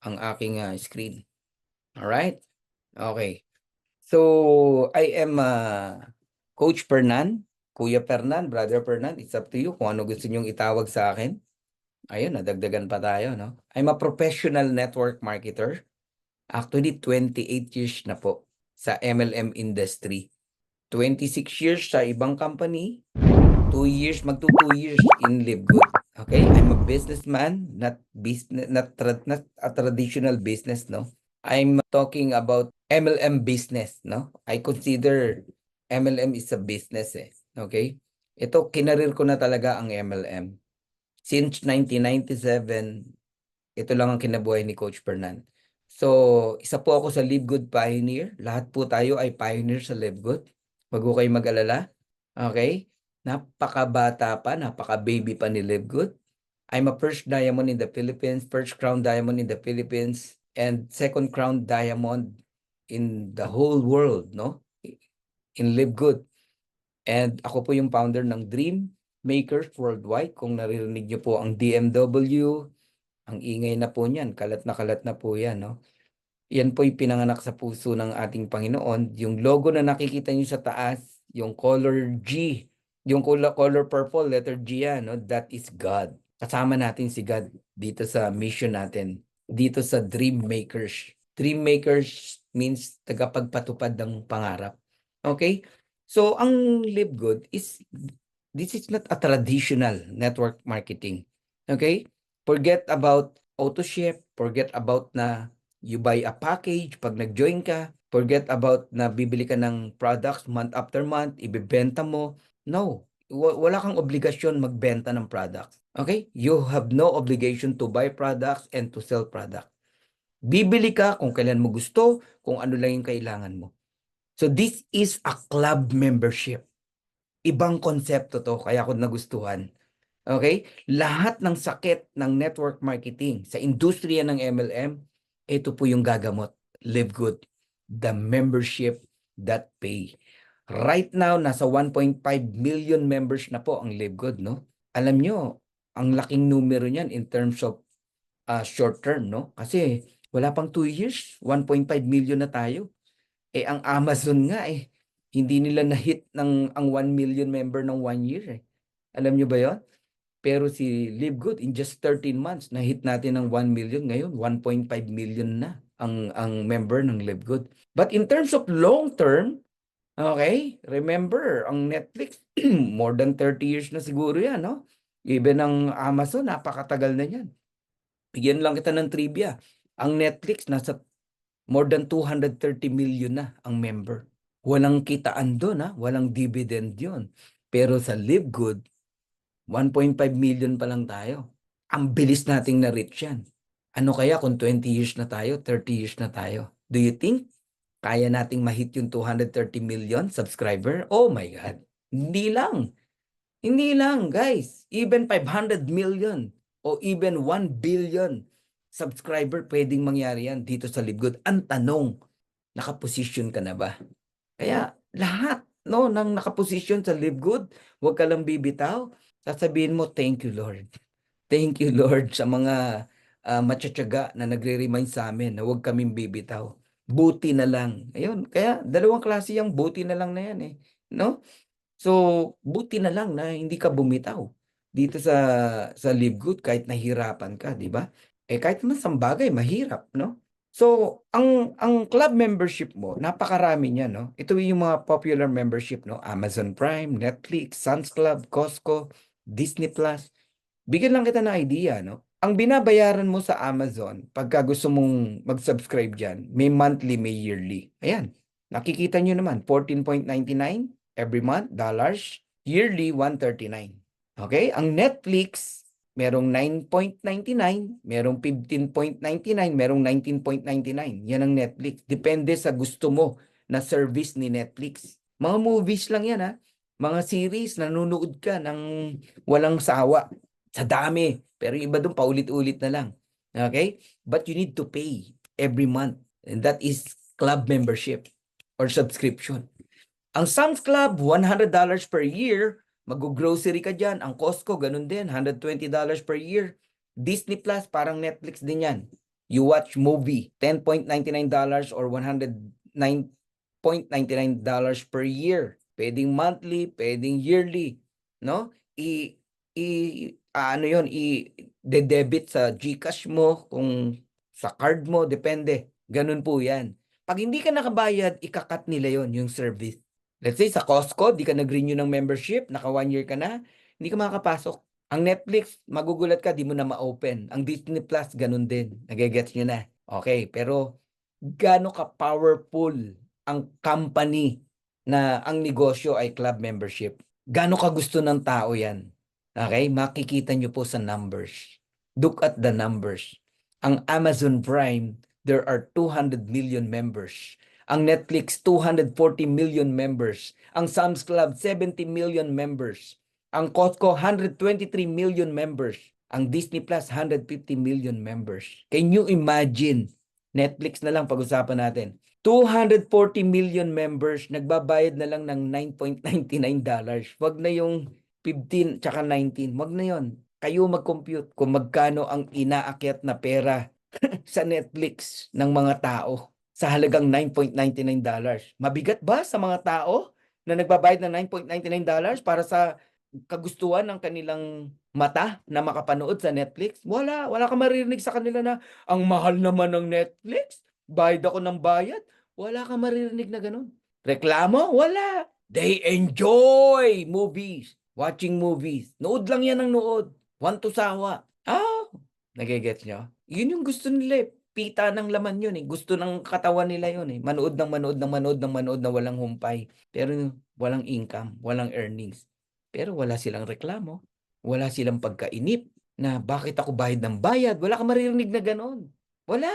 ang aking screen. Alright? Okay. So, I am Coach Fernan, Kuya Fernan, Brother Fernan. It's up to you kung ano gusto nyong itawag sa akin. Ayun, nadagdagan pa tayo, no? I'm a professional network marketer. Actually, 28 years na po sa MLM industry. 26 years sa ibang company. 2 years, magto 2 years in Live Good. Okay? I'm a businessman, not business, not a traditional business, no? I'm talking about MLM business, no? I consider MLM is a business, eh. Okay? Ito, kinarir ko na talaga ang MLM. Since 1997, ito lang ang kinabuhay ni Coach Fernan. So, isa po ako sa Live Good Pioneer. Lahat po tayo ay pioneer sa Live Good. Huwag ko kayo mag-alala. Okay? Napakabata pa, napaka-baby pa ni Live Good. I'm a first diamond in the Philippines, first crown diamond in the Philippines, and second crown diamond in the whole world, no? In Live Good. And ako po yung founder ng Dream Makers Worldwide. Kung naririnig niyo po ang DMW, ang ingay na po niyan, kalat na po yan, no? Yan po yung pinanganak sa puso ng ating Panginoon. Yung logo na nakikita niyo sa taas, yung color G, yung color purple, letter G yan, no? That is God. Kasama natin si God dito sa mission natin, dito sa Dream Makers. Dream Makers means tagapagpatupad ng pangarap. Okay? So, ang Live Good is, this is not a traditional network marketing. Okay? Forget about auto ship, forget about na you buy a package pag nag-join ka, forget about na bibili ka ng products month after month, ibebenta mo. No, wala kang obligasyon magbenta ng products. Okay? You have no obligation to buy products and to sell products. Bibili ka kung kailan mo gusto, kung ano lang yung kailangan mo. So this is a club membership. Ibang konsepto to, kaya ako nagustuhan. Okay? Lahat ng sakit ng network marketing sa industriya ng MLM, ito po yung gagamot. Live Good. The membership that pay. Right now, nasa 1.5 million members na po ang Live Good, no? Alam nyo, ang laking numero niyan in terms of short term, no? Kasi wala pang 2 years, 1.5 million na tayo. Eh, ang Amazon nga hindi nila na-hit ang 1 million member ng 1 year eh. Alam nyo ba yon? Pero si Live Good, in just 13 months, na-hit natin ng 1 million. Ngayon, 1.5 million na ang member ng Live Good. But in terms of long term, okay, remember, ang Netflix, more than 30 years na siguro yan, no? Even ang Amazon, napakatagal na yan. Bigyan lang kita ng trivia. Ang Netflix, nasa more than 230 million na ang member. Walang kitaan doon, ha? Walang dividend yun. Pero sa Live Good, 1.5 million pa lang tayo. Ang bilis nating na-reach yan. Ano kaya kung 20 years na tayo, 30 years na tayo? Do you think kaya nating ma-hit yung 230 million subscriber? Oh my God. Hindi lang. Hindi lang, guys. Even 500 million o even 1 billion subscriber pwedeng mangyari yan dito sa Live Good. Ang tanong, nakaposisyon ka na ba? Kaya lahat no nang nakaposisyon sa Live Good, huwag ka lang bibitaw. Sasabihin mo, thank you Lord. Thank you Lord sa mga matsatsaga na nagre-remind sa amin na huwag kaming bibitaw. Buti na lang. Ayun, kaya dalawang klase yung buti na lang na yan eh. No? So, buti na lang na hindi ka bumitaw dito sa Live Good kahit nahirapan ka, di ba? Eh kahit naman sa bagay, mahirap, no? So, ang club membership mo, napakarami niya, no? Ito yung mga popular membership, no? Amazon Prime, Netflix, Sam's Club, Costco, Disney Plus. Bigyan lang kita ng idea, no? Ang binabayaran mo sa Amazon, pagka gusto mong mag-subscribe dyan, may monthly, may yearly. Ayan, nakikita nyo naman, 14.99 every month, dollars. Yearly, 139. Okay? Ang Netflix, merong 9.99, merong 15.99, merong 19.99. Yan ang Netflix. Depende sa gusto mo na service ni Netflix. Mga movies lang yan, ha? Mga series, nanonood ka ng walang sawa. Sa dami. Pero yung iba doon, paulit-ulit na lang. Okay? But you need to pay every month. And that is club membership or subscription. Ang Sam's Club, $100 per year. Mag-grocery ka dyan. Ang Costco, ganun din. $120 per year. Disney Plus, parang Netflix din yan. You watch movie, $10.99 or $109.99 per year. Pwedeng monthly, pwedeng yearly, no? Ano yon, i-debit sa GCash mo, kung sa card mo, depende. Ganun po yan. Pag hindi ka nakabayad, ikakat nila yon, yung service. Let's say sa Costco, di ka nag-renew ng membership, naka 1 year ka na, hindi ka makakapasok. Ang Netflix, magugulat ka, di mo na ma-open. Ang Disney Plus, ganun din. Nagigets nyo na. Okay, pero gaano ka powerful ang company na ang negosyo ay club membership? Gaano ka gusto ng tao yan? Okay, makikita nyo po sa numbers. Look at the numbers. Ang Amazon Prime, there are 200 million members. Ang Netflix, 240 million members. Ang Sam's Club, 70 million members. Ang Costco, 123 million members. Ang Disney Plus, 150 million members. Can you imagine? Netflix na lang pag-usapan natin. 240 million members, nagbabayad na lang ng $9.99. Wag na yung 15 tsaka 19. Wag na yon. Kayo mag-compute kung magkano ang inaakyat na pera sa Netflix ng mga tao sa halagang $9.99. Mabigat ba sa mga tao na nagbabayad ng $9.99 para sa kagustuhan ng kanilang mata na makapanood sa Netflix? Wala ka maririnig sa kanila na ang mahal naman ng Netflix, bayad ako ng bayad. Wala ka maririnig na ganun. Reklamo? Wala. They enjoy movies, watching movies. Nood lang yan ng nood. Want to sawa. Nagigets nyo? Yun yung gusto nila eh. Pita ng laman yun eh. Gusto ng katawan nila yun eh. Manood ng manood ng manood ng manood na walang humpay. Pero walang income, walang earnings. Pero wala silang reklamo. Wala silang pagkainip na bakit ako bayad ng bayad. Wala ka maririnig na gano'n. Wala.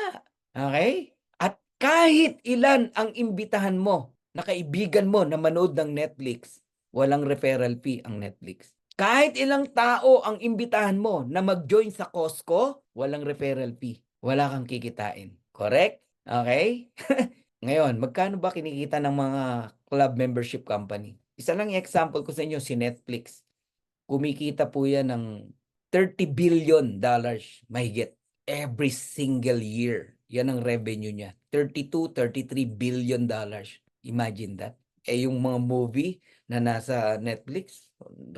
Okay? At kahit ilan ang imbitahan mo na kaibigan mo na manood ng Netflix, walang referral fee ang Netflix. Kahit ilang tao ang imbitahan mo na mag-join sa Costco, walang referral fee. Wala kang kikitain. Correct? Okay? Ngayon, magkano ba kinikita ng mga club membership company? Isa lang yung example ko sa inyo, si Netflix. Kumikita po yan ng $30 billion mahigit every single year. Yan ang revenue niya. 32, $33 billion. Imagine that. Eh yung mga movie na nasa Netflix,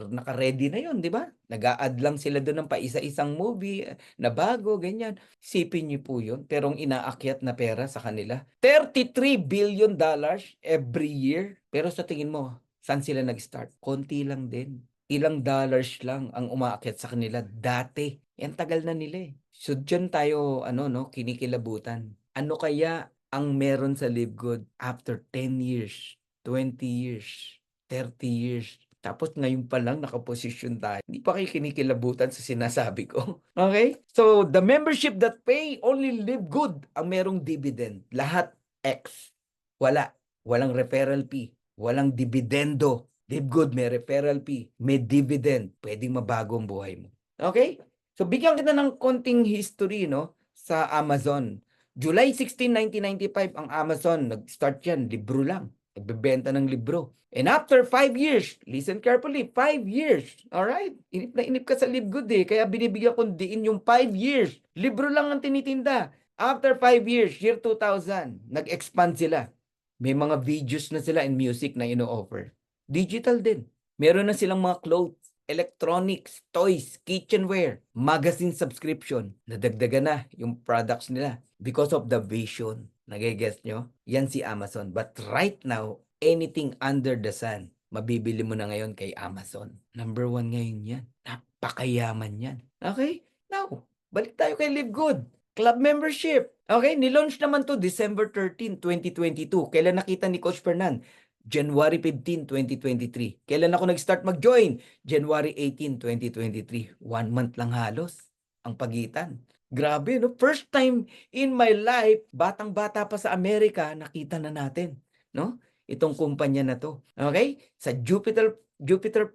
naka-ready na yun, di ba? Nag-a-add lang sila doon ng paisa-isang movie na bago, ganyan. Sipin niyo po yun. Pero ang inaakyat na pera sa kanila, $33 billion every year. Pero sa tingin mo, saan sila nag-start? Konti lang din. Ilang dollars lang ang umaakyat sa kanila dati. Yan tagal na nila eh. So dyan tayo, kinikilabutan. Ano kaya ang meron sa Live Good after 10 years, 20 years, 30 years? Tapos ngayon pa lang nakaposisyon tayo. Hindi pa kayo kinikilabutan sa sinasabi ko. Okay? So, the membership that pay only Live Good ang merong dividend. Lahat X. Wala. Walang referral fee. Walang dividendo. Live Good may referral fee. May dividend. Pwedeng mabago ang buhay mo. Okay? So, bigyan kita ng konting history, no? Sa Amazon. July 16, 1995, ang Amazon, nag-start yan, libro lang. Nagbebenta ng libro. And after 5 years, listen carefully, 5 years, alright? Inip na inip ka sa Live Good eh, kaya binibigyan kong diin yung 5 years. Libro lang ang tinitinda. After 5 years, year 2000, nag-expand sila. May mga videos na sila and music na ino-offer. Digital din. Meron na silang mga clothes, electronics, toys, kitchenware, magazine subscription. Nadagdagan na yung products nila because of the vision. Nagigets nyo? Yan si Amazon. But right now, anything under the sun, mabibili mo na ngayon kay Amazon. Number 1 ngayon yan. Napakayaman yan. Okay? Now, balik tayo kay Live Good. Club membership. Okay? Nilaunch naman to December 13, 2022. Kailan nakita ni Coach Fernan? January 15, 2023. Kailan ako nag-start mag-join? January 18, 2023. 1 month lang halos ang pagitan. Grabe, no? First time in my life, batang-bata pa sa Amerika, nakita na natin, no? Itong kumpanya na to. Okay? Sa Jupiter,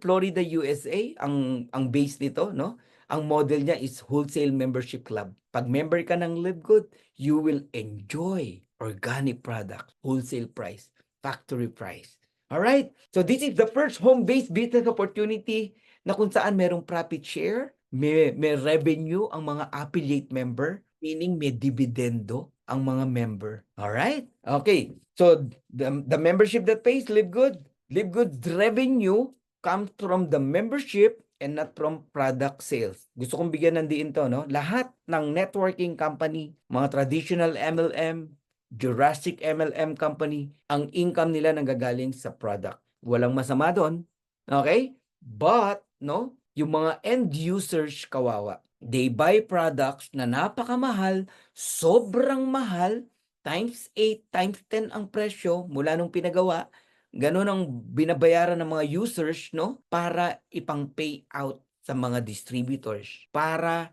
Florida, USA, ang base nito, no? Ang model niya is wholesale membership club. Pag member ka ng Live Good, you will enjoy organic product, wholesale price, factory price. All right? So this is the first home-based business opportunity na kung saan merong profit share, may revenue ang mga affiliate member, meaning may dividendo ang mga member. Alright? Okay. So, the membership that pays, Live Good. Live Good's revenue comes from the membership and not from product sales. Gusto kong bigyan ng diin to, no? Lahat ng networking company, mga traditional MLM, Jurassic MLM company, ang income nila nanggagaling sa product. Walang masama doon. Okay? But, no, yung mga end users kawawa, they buy products na napakamahal, sobrang mahal, times 8, times 10 ang presyo mula nung pinagawa. Ganun ang binabayaran ng mga users, no? Para ipang payout sa mga distributors. Para,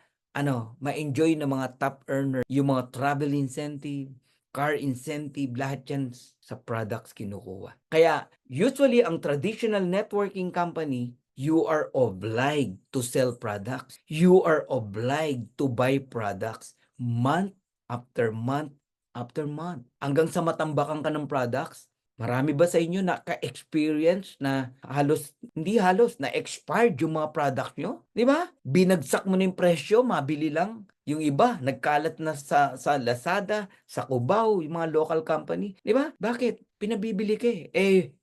ma-enjoy ng mga top earner, yung mga travel incentive, car incentive, lahat yan sa products kinukuha. Kaya, usually, ang traditional networking company, you are obliged to sell products. You are obliged to buy products month after month after month. Hanggang sa matambakan ka ng products. Marami ba sa inyo naka-experience na hindi halos, na expired yung mga products nyo? Di ba? Binagsak mo na yung presyo, mabili lang. Yung iba, nagkalat na sa Lazada, sa Cubao, yung mga local company. Di ba? Bakit? Pinabibili ka eh.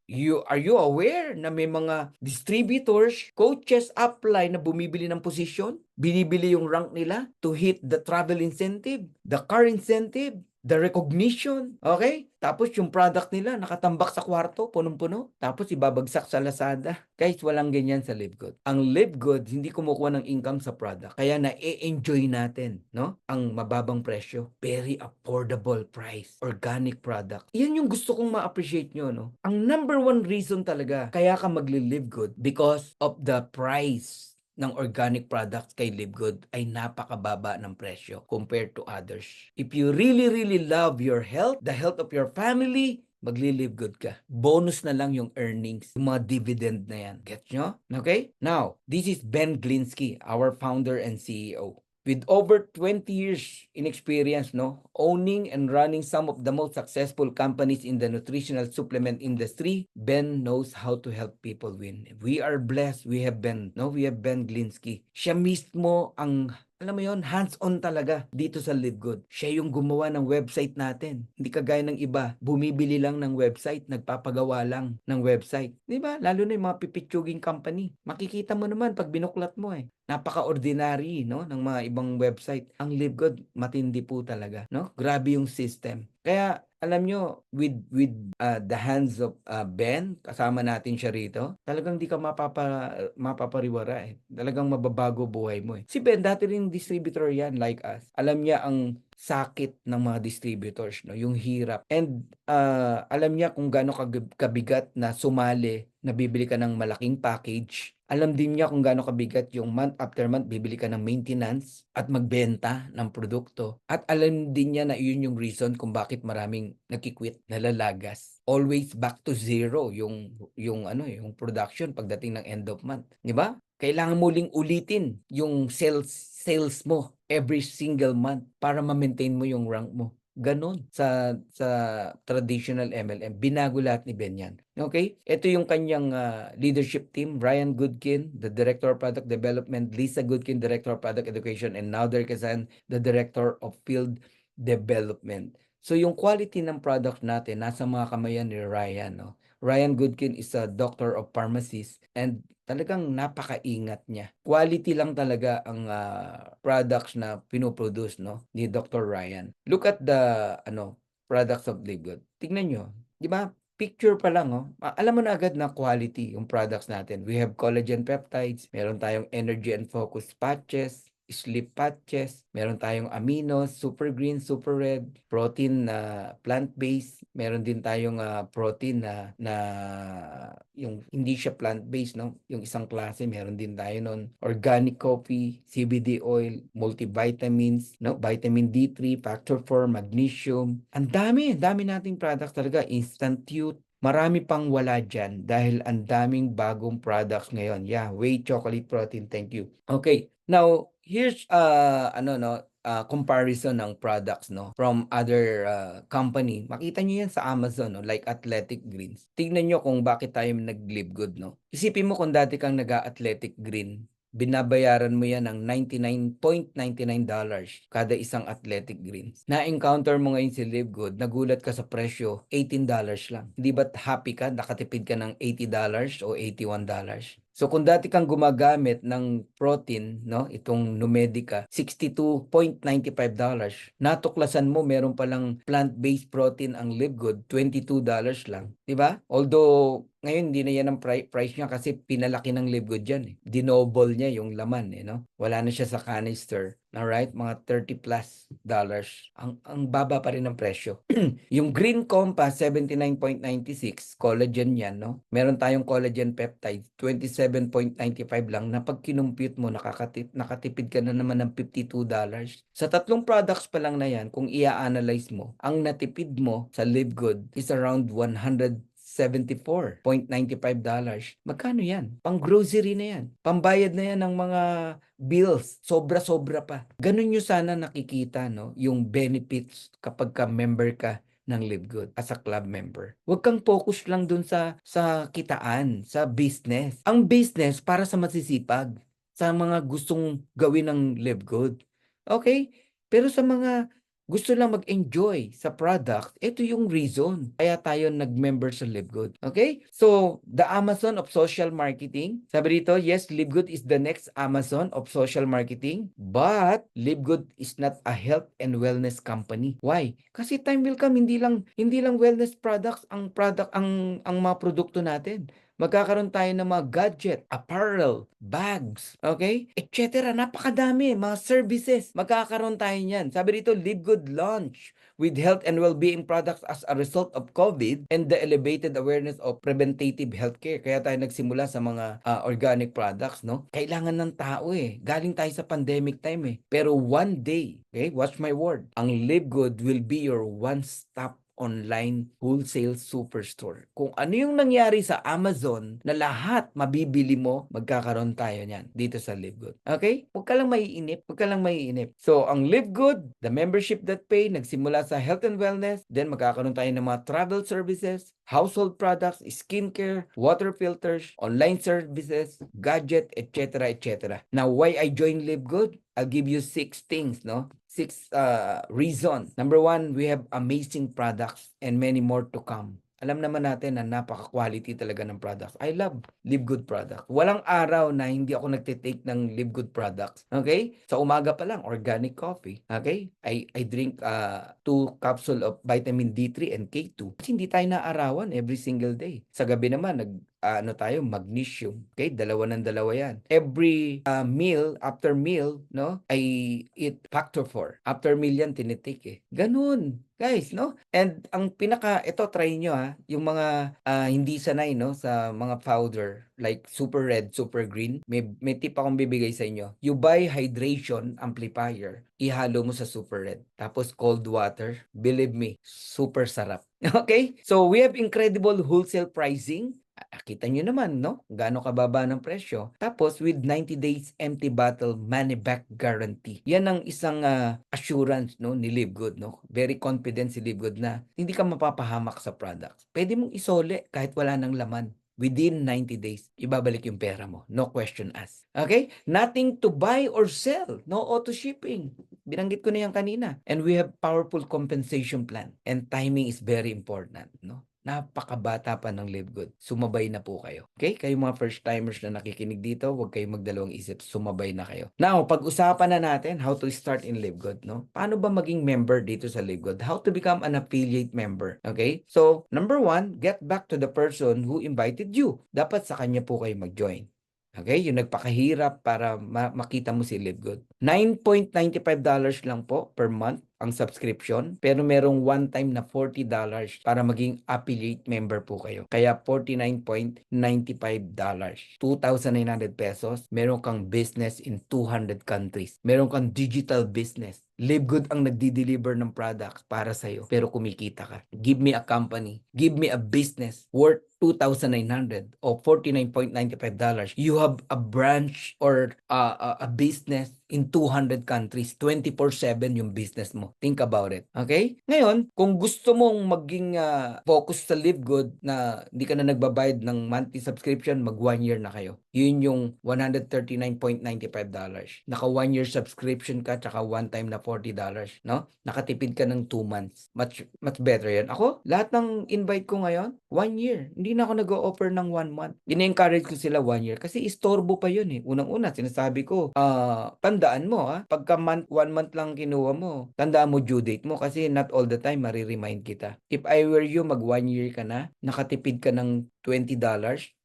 Are you aware na may mga distributors, coaches, upline na bumibili ng posisyon? Binibili yung rank nila to hit the travel incentive, the car incentive, the recognition, okay? Tapos yung product nila nakatambak sa kwarto, punong-puno. Tapos ibabagsak sa Lazada. Guys, walang ganyan sa Live Good. Ang Live Good, hindi kumukuha ng income sa product. Kaya na-enjoy natin, no? Ang mababang presyo. Very affordable price. Organic product. Yan yung gusto kong ma-appreciate nyo, no? Ang number one reason talaga, kaya ka magli-Live Good because of the price ng organic products kay Live Good ay napakababa ng presyo compared to others. If you really, really love your health, the health of your family, magli-Live Good ka. Bonus na lang yung earnings, yung mga dividend na yan. Get nyo? Okay? Now, this is Ben Glinsky, our founder and CEO. With over 20 years in experience, no, owning and running some of the most successful companies in the nutritional supplement industry, Ben knows how to help people win. We are blessed. We have Ben Glinsky. Siya mismo ang, alam mo yon, hands-on talaga dito sa Live Good. Siya yung gumawa ng website natin. Hindi kagaya ng iba, bumibili lang ng website, nagpapagawa lang ng website. Di ba? Lalo na yung mga pipitsuging company. Makikita mo naman pag binuklat mo eh. Napaka-ordinary, no, ng mga ibang website. Ang Live Good, matindi po talaga, no? Grabe yung system. Kaya alam nyo, with the hands of Ben, kasama natin siya rito, talagang di ka mapapariwara eh. Talagang mababago buhay mo eh. Si Ben, dati rin distributor yan like us. Alam niya ang sakit ng mga distributors, no? Yung hirap. And alam niya kung gaano kabigat na sumali, na bibili ka ng malaking package. Alam din niya kung gaano kabigat yung month after month bibili ka ng maintenance at magbenta ng produkto. At alam din niya na yun yung reason kung bakit maraming nagki-quit, nalalagas. Always back to zero yung production pagdating ng end of month, 'di ba? Kailangan muling ulitin yung sales mo every single month para ma-maintain mo yung rank mo. Ganon sa traditional MLM. Binago lahat ni Ben yan. Okay? Ito yung kanyang leadership team. Ryan Goodkin, the Director of Product Development. Lisa Goodkin, Director of Product Education. And Nader Kazan, the Director of Field Development. So yung quality ng product natin, nasa mga kamayan ni Ryan. No? Ryan Goodkin is a doctor of pharmacist and talagang napakaingat niya. Quality lang talaga ang products na pinoproduce, no, ni Dr. Ryan. Look at the products of Live Good. Tingnan nyo, di ba? Picture pa lang, oh. Alam mo na agad na quality yung products natin. We have collagen peptides, meron tayong energy and focus patches, sleep patches, meron tayong aminos, super green, super red, protein na plant-based, meron din tayong protein na yung hindi siya plant-based, no? Yung isang klase, meron din tayo nun. Organic coffee, CBD oil, multivitamins, no? Vitamin D3, factor 4, magnesium. Ang dami nating products talaga. Instant Youth. Marami pang wala dyan dahil ang daming bagong products ngayon. Yeah, whey chocolate protein. Thank you. Okay. Now, here's comparison ng products, no, from other company. Makita niyo yan sa Amazon, no, like Athletic Greens. Tignan niyo kung bakit tayo nag-Live Good, no. Isipin mo kung dati kang nag-Athletic Green, binabayaran mo yan ng $99.99 kada isang athletic greens. Na-encounter mo ngayon si Live Good, nagulat ka sa presyo, $18 lang. Hindi ba't happy ka, nakatipid ka ng $80 o $81? So kung dati kang gumagamit ng protein, no, itong Numedica, $62.95. Natuklasan mo meron palang plant-based protein ang Live Good, $22 lang, 'di ba? Although ngayon hindi na yan ang price niya kasi pinalaki ng Live Good yan eh. Dinoble niya yung laman eh, no? Wala na siya sa canister. Alright, mga $30+. Ang baba pa rin ng presyo. Yung Green Compass, 79.96, collagen yan, no? Meron tayong collagen peptide, 27.95 lang, na pag kinumpute mo, nakatipid ka na naman ng $52. Sa tatlong products pa lang na yan, kung i-analyze mo, ang natipid mo sa Live Good is around $174.95. Magkano yan? Pang grocery na yan. Pambayad na yan ng mga bills, sobra-sobra pa. Ganun nyo sana nakikita, no? Yung benefits kapag member ka ng Live Good as a club member. Huwag kang focus lang dun sa kitaan, sa business. Ang business para sa masisipag, sa mga gustong gawin ng Live Good. Okay? Pero sa mga gusto lang mag-enjoy sa product, ito yung reason kaya tayo nag-member sa Live Good. Okay? So, the Amazon of social marketing. Sabi dito, yes, Live Good is the next Amazon of social marketing, but Live Good is not a health and wellness company. Why? Kasi time will come, hindi lang wellness products ang mga produkto natin. Magkakaroon tayo ng mga gadget, apparel, bags, okay? Etc. Napakadami, mga services. Magkakaroon tayo niyan. Sabi dito, Live Good launch with health and well-being products as a result of COVID and the elevated awareness of preventative healthcare. Kaya tayo nagsimula sa mga organic products, no? Kailangan ng tao eh. Galing tayo sa pandemic time eh. Pero one day, okay, watch my word, ang Live Good will be your one-stop online wholesale superstore. Kung ano yung nangyari sa Amazon na lahat mabibili mo, magkakaroon tayo niyan dito sa Live Good. Okay? Huwag ka lang maiinip. Huwag ka lang maiinip. So, ang Live Good, the membership that pay, nagsimula sa health and wellness, then magkakaroon tayo ng mga travel services, household products, skincare, water filters, online services, gadget, etc., etc. Now, why I joined Live Good? I'll give you 6 things, no? 6 reasons. Number 1, we have amazing products and many more to come. Alam naman natin na napaka-quality talaga ng products. I love Live Good products. Walang araw na hindi ako nagtitake ng Live Good products. Okay? Sa umaga pa lang, organic coffee. Okay? I drink 2 capsule of vitamin D3 and K2. Kasi hindi tayo naarawan every single day. Sa gabi naman, magnesium. Okay? Dalawa yan. Every meal, after meal, no? I eat factor 4. After meal yan, tinitake eh. Ganun. Guys, no? And ang ito try nyo yung mga hindi sanay, no? Sa mga powder, like super red, super green. May tip akong bibigay sa inyo. You buy hydration amplifier, ihalo mo sa super red. Tapos cold water. Believe me, super sarap. Okay? So, we have incredible wholesale pricing. Kita nyo naman, no? Gaano kababa ng presyo. Tapos, with 90 days empty bottle money back guarantee. Yan ang isang assurance, no, ni Live Good, no? Very confident si Live Good na hindi ka mapapahamak sa products. Pwede mong isole kahit wala ng laman. Within 90 days, ibabalik yung pera mo. No question asked. Okay? Nothing to buy or sell. No auto shipping. Binanggit ko na yan kanina. And we have powerful compensation plan. And timing is very important, no? Napakabata pa ng Live Good. Sumabay na po kayo. Okay? Kayo mga first timers na nakikinig dito, huwag kayong magdalawang isip. Sumabay na kayo. Now, pag-usapan na natin how to start in Live Good, no? Paano ba maging member dito sa Live Good? How to become an affiliate member? Okay? So, number 1, get back to the person who invited you. Dapat sa kanya po kayo mag-join. Okay? Yung nagpakahirap para makita mo si Live Good. $9.95 lang po per month ang subscription, pero merong one time na $40 para maging affiliate member po kayo. Kaya $49.95. 2,900 pesos. Meron kang business in 200 countries. Meron kang digital business. Live Good ang nagdi-deliver ng products para sa'yo, pero kumikita ka. Give me a company. Give me a business worth 2,900 o $49.95. You have a branch or a business in 200 countries, 24/7 yung business mo. Think about it. Okay? Ngayon, kung gusto mong maging focus sa Live Good na hindi ka na nagbabayad ng monthly subscription, mag 1 year na kayo. Yun yung $139.95. Naka 1 year subscription ka tsaka one time na $40, no? Nakatipid ka ng 2 months. Much better yan. Ako, lahat ng invite ko ngayon, 1 year. Hindi na ako nag-o-offer ng 1 month. Ini-encourage ko sila 1 year kasi istorbo pa yun eh. Unang-una, sinasabi ko, tandaan mo pagka 1 month lang kinuha mo, tandaan mo due date mo kasi not all the time mariremind kita. If I were you, mag 1 year ka na, nakatipid ka ng $20,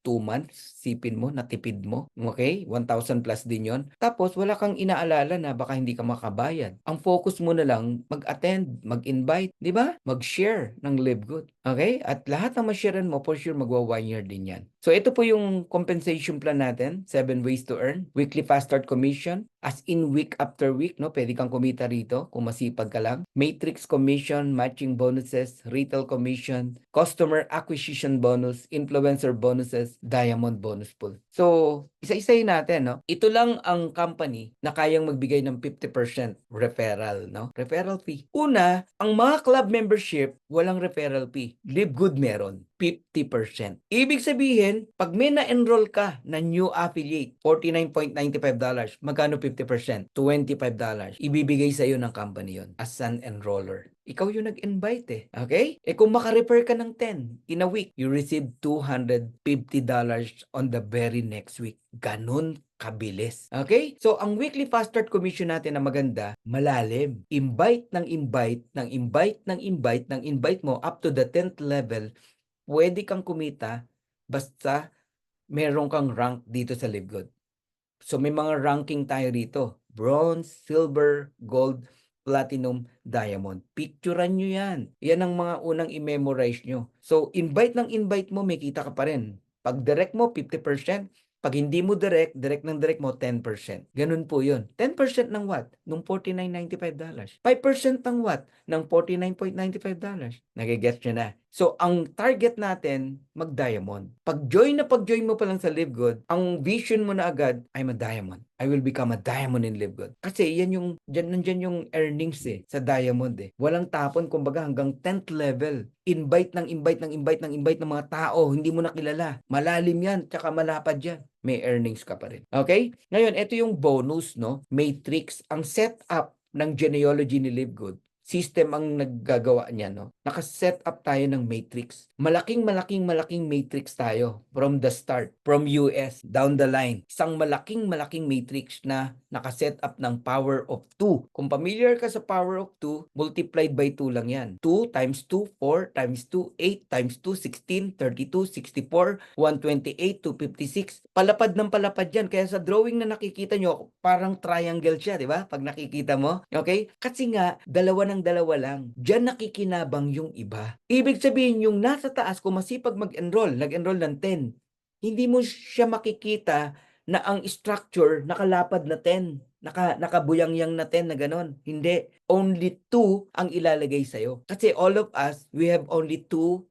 2 months, sipin mo, natipid mo. Okay? 1,000 plus din yon. Tapos, wala kang inaalala na baka hindi ka makabayad. Ang focus mo na lang, mag-attend, mag-invite, di ba? Mag-share ng Live Good. Okay? At lahat ng ma-sharean mo, for sure, magwa 1 year din yan. So, ito po yung compensation plan natin, 7 ways to earn. Weekly fast start commission, as in week after week, no? Pwede kang kumita rito kung masipag ka lang. Matrix commission, matching bonuses, retail commission, customer acquisition bonus, influencer bonuses, diamond bonus pool. So, isa-isahin natin, no? Ito lang ang company na kayang magbigay ng 50% referral, no? Referral fee. Una, ang mga club membership, walang referral fee. Live Good meron. 50%. Ibig sabihin, pag may na-enroll ka na new affiliate, $49.95, magkano 50%? $25. Ibibigay sa'yo ng company yon as an enroller. Ikaw yung nag-invite eh. Okay? Kung maka-refer ka ng 10 in a week, you receive $250 on the very next week. Ganun kabilis. Okay? So, ang weekly fast start commission natin na maganda, malalim. Invite ng invite, ng invite, ng invite, ng invite mo up to the 10th level, pwede kang kumita basta meron kang rank dito sa Live Good. So may mga ranking tayo rito. Bronze, silver, gold, platinum, diamond. Picturean nyo yan. Yan ang mga unang i-memorize nyo. So invite ng invite mo, may kita ka pa rin. Pag direct mo, 50%. Pag hindi mo direct ng direct mo, 10%. Ganun po yun. 10% ng what? Nung $49.95. 5% ng what? Ng $49.95. Nagigets nyo na. So, ang target natin, mag-diamond. Pag-join mo pa lang sa Live Good, ang vision mo na agad, I'm a diamond. I will become a diamond in Live Good. Kasi yan yung, nandyan yung earnings sa diamond Walang tapon, kumbaga hanggang 10th level. Invite ng mga tao, hindi mo nakilala. Malalim yan, tsaka malapad yan. May earnings ka pa rin. Okay? Ngayon, ito yung bonus, no? Matrix, ang setup ng genealogy ni Live Good. System ang naggagawa niya, no? Naka-set up tayo ng matrix. Malaking matrix tayo from the start, from US, down the line. Isang malaking matrix na naka-set up ng power of 2. Kung familiar ka sa power of 2, multiplied by 2 lang yan. 2 times 2, 4 times 2, 8 times 2, 16, 32, 64, 128, 256. Palapad ng palapad yan. Kaya sa drawing na nakikita nyo, parang triangle siya, di ba? Pag nakikita mo. Okay? Kasi nga, dalawa lang. Diyan nakikinabang yung iba. Ibig sabihin, yung nasa taas, kung masipag mag-enroll, nag-enroll ng 10, hindi mo siya makikita na ang structure nakalapad na 10. Nakabuyangyang na 10 na ganon. Hindi. Only 2 ang ilalagay sa'yo. Kasi all of us, we have only 2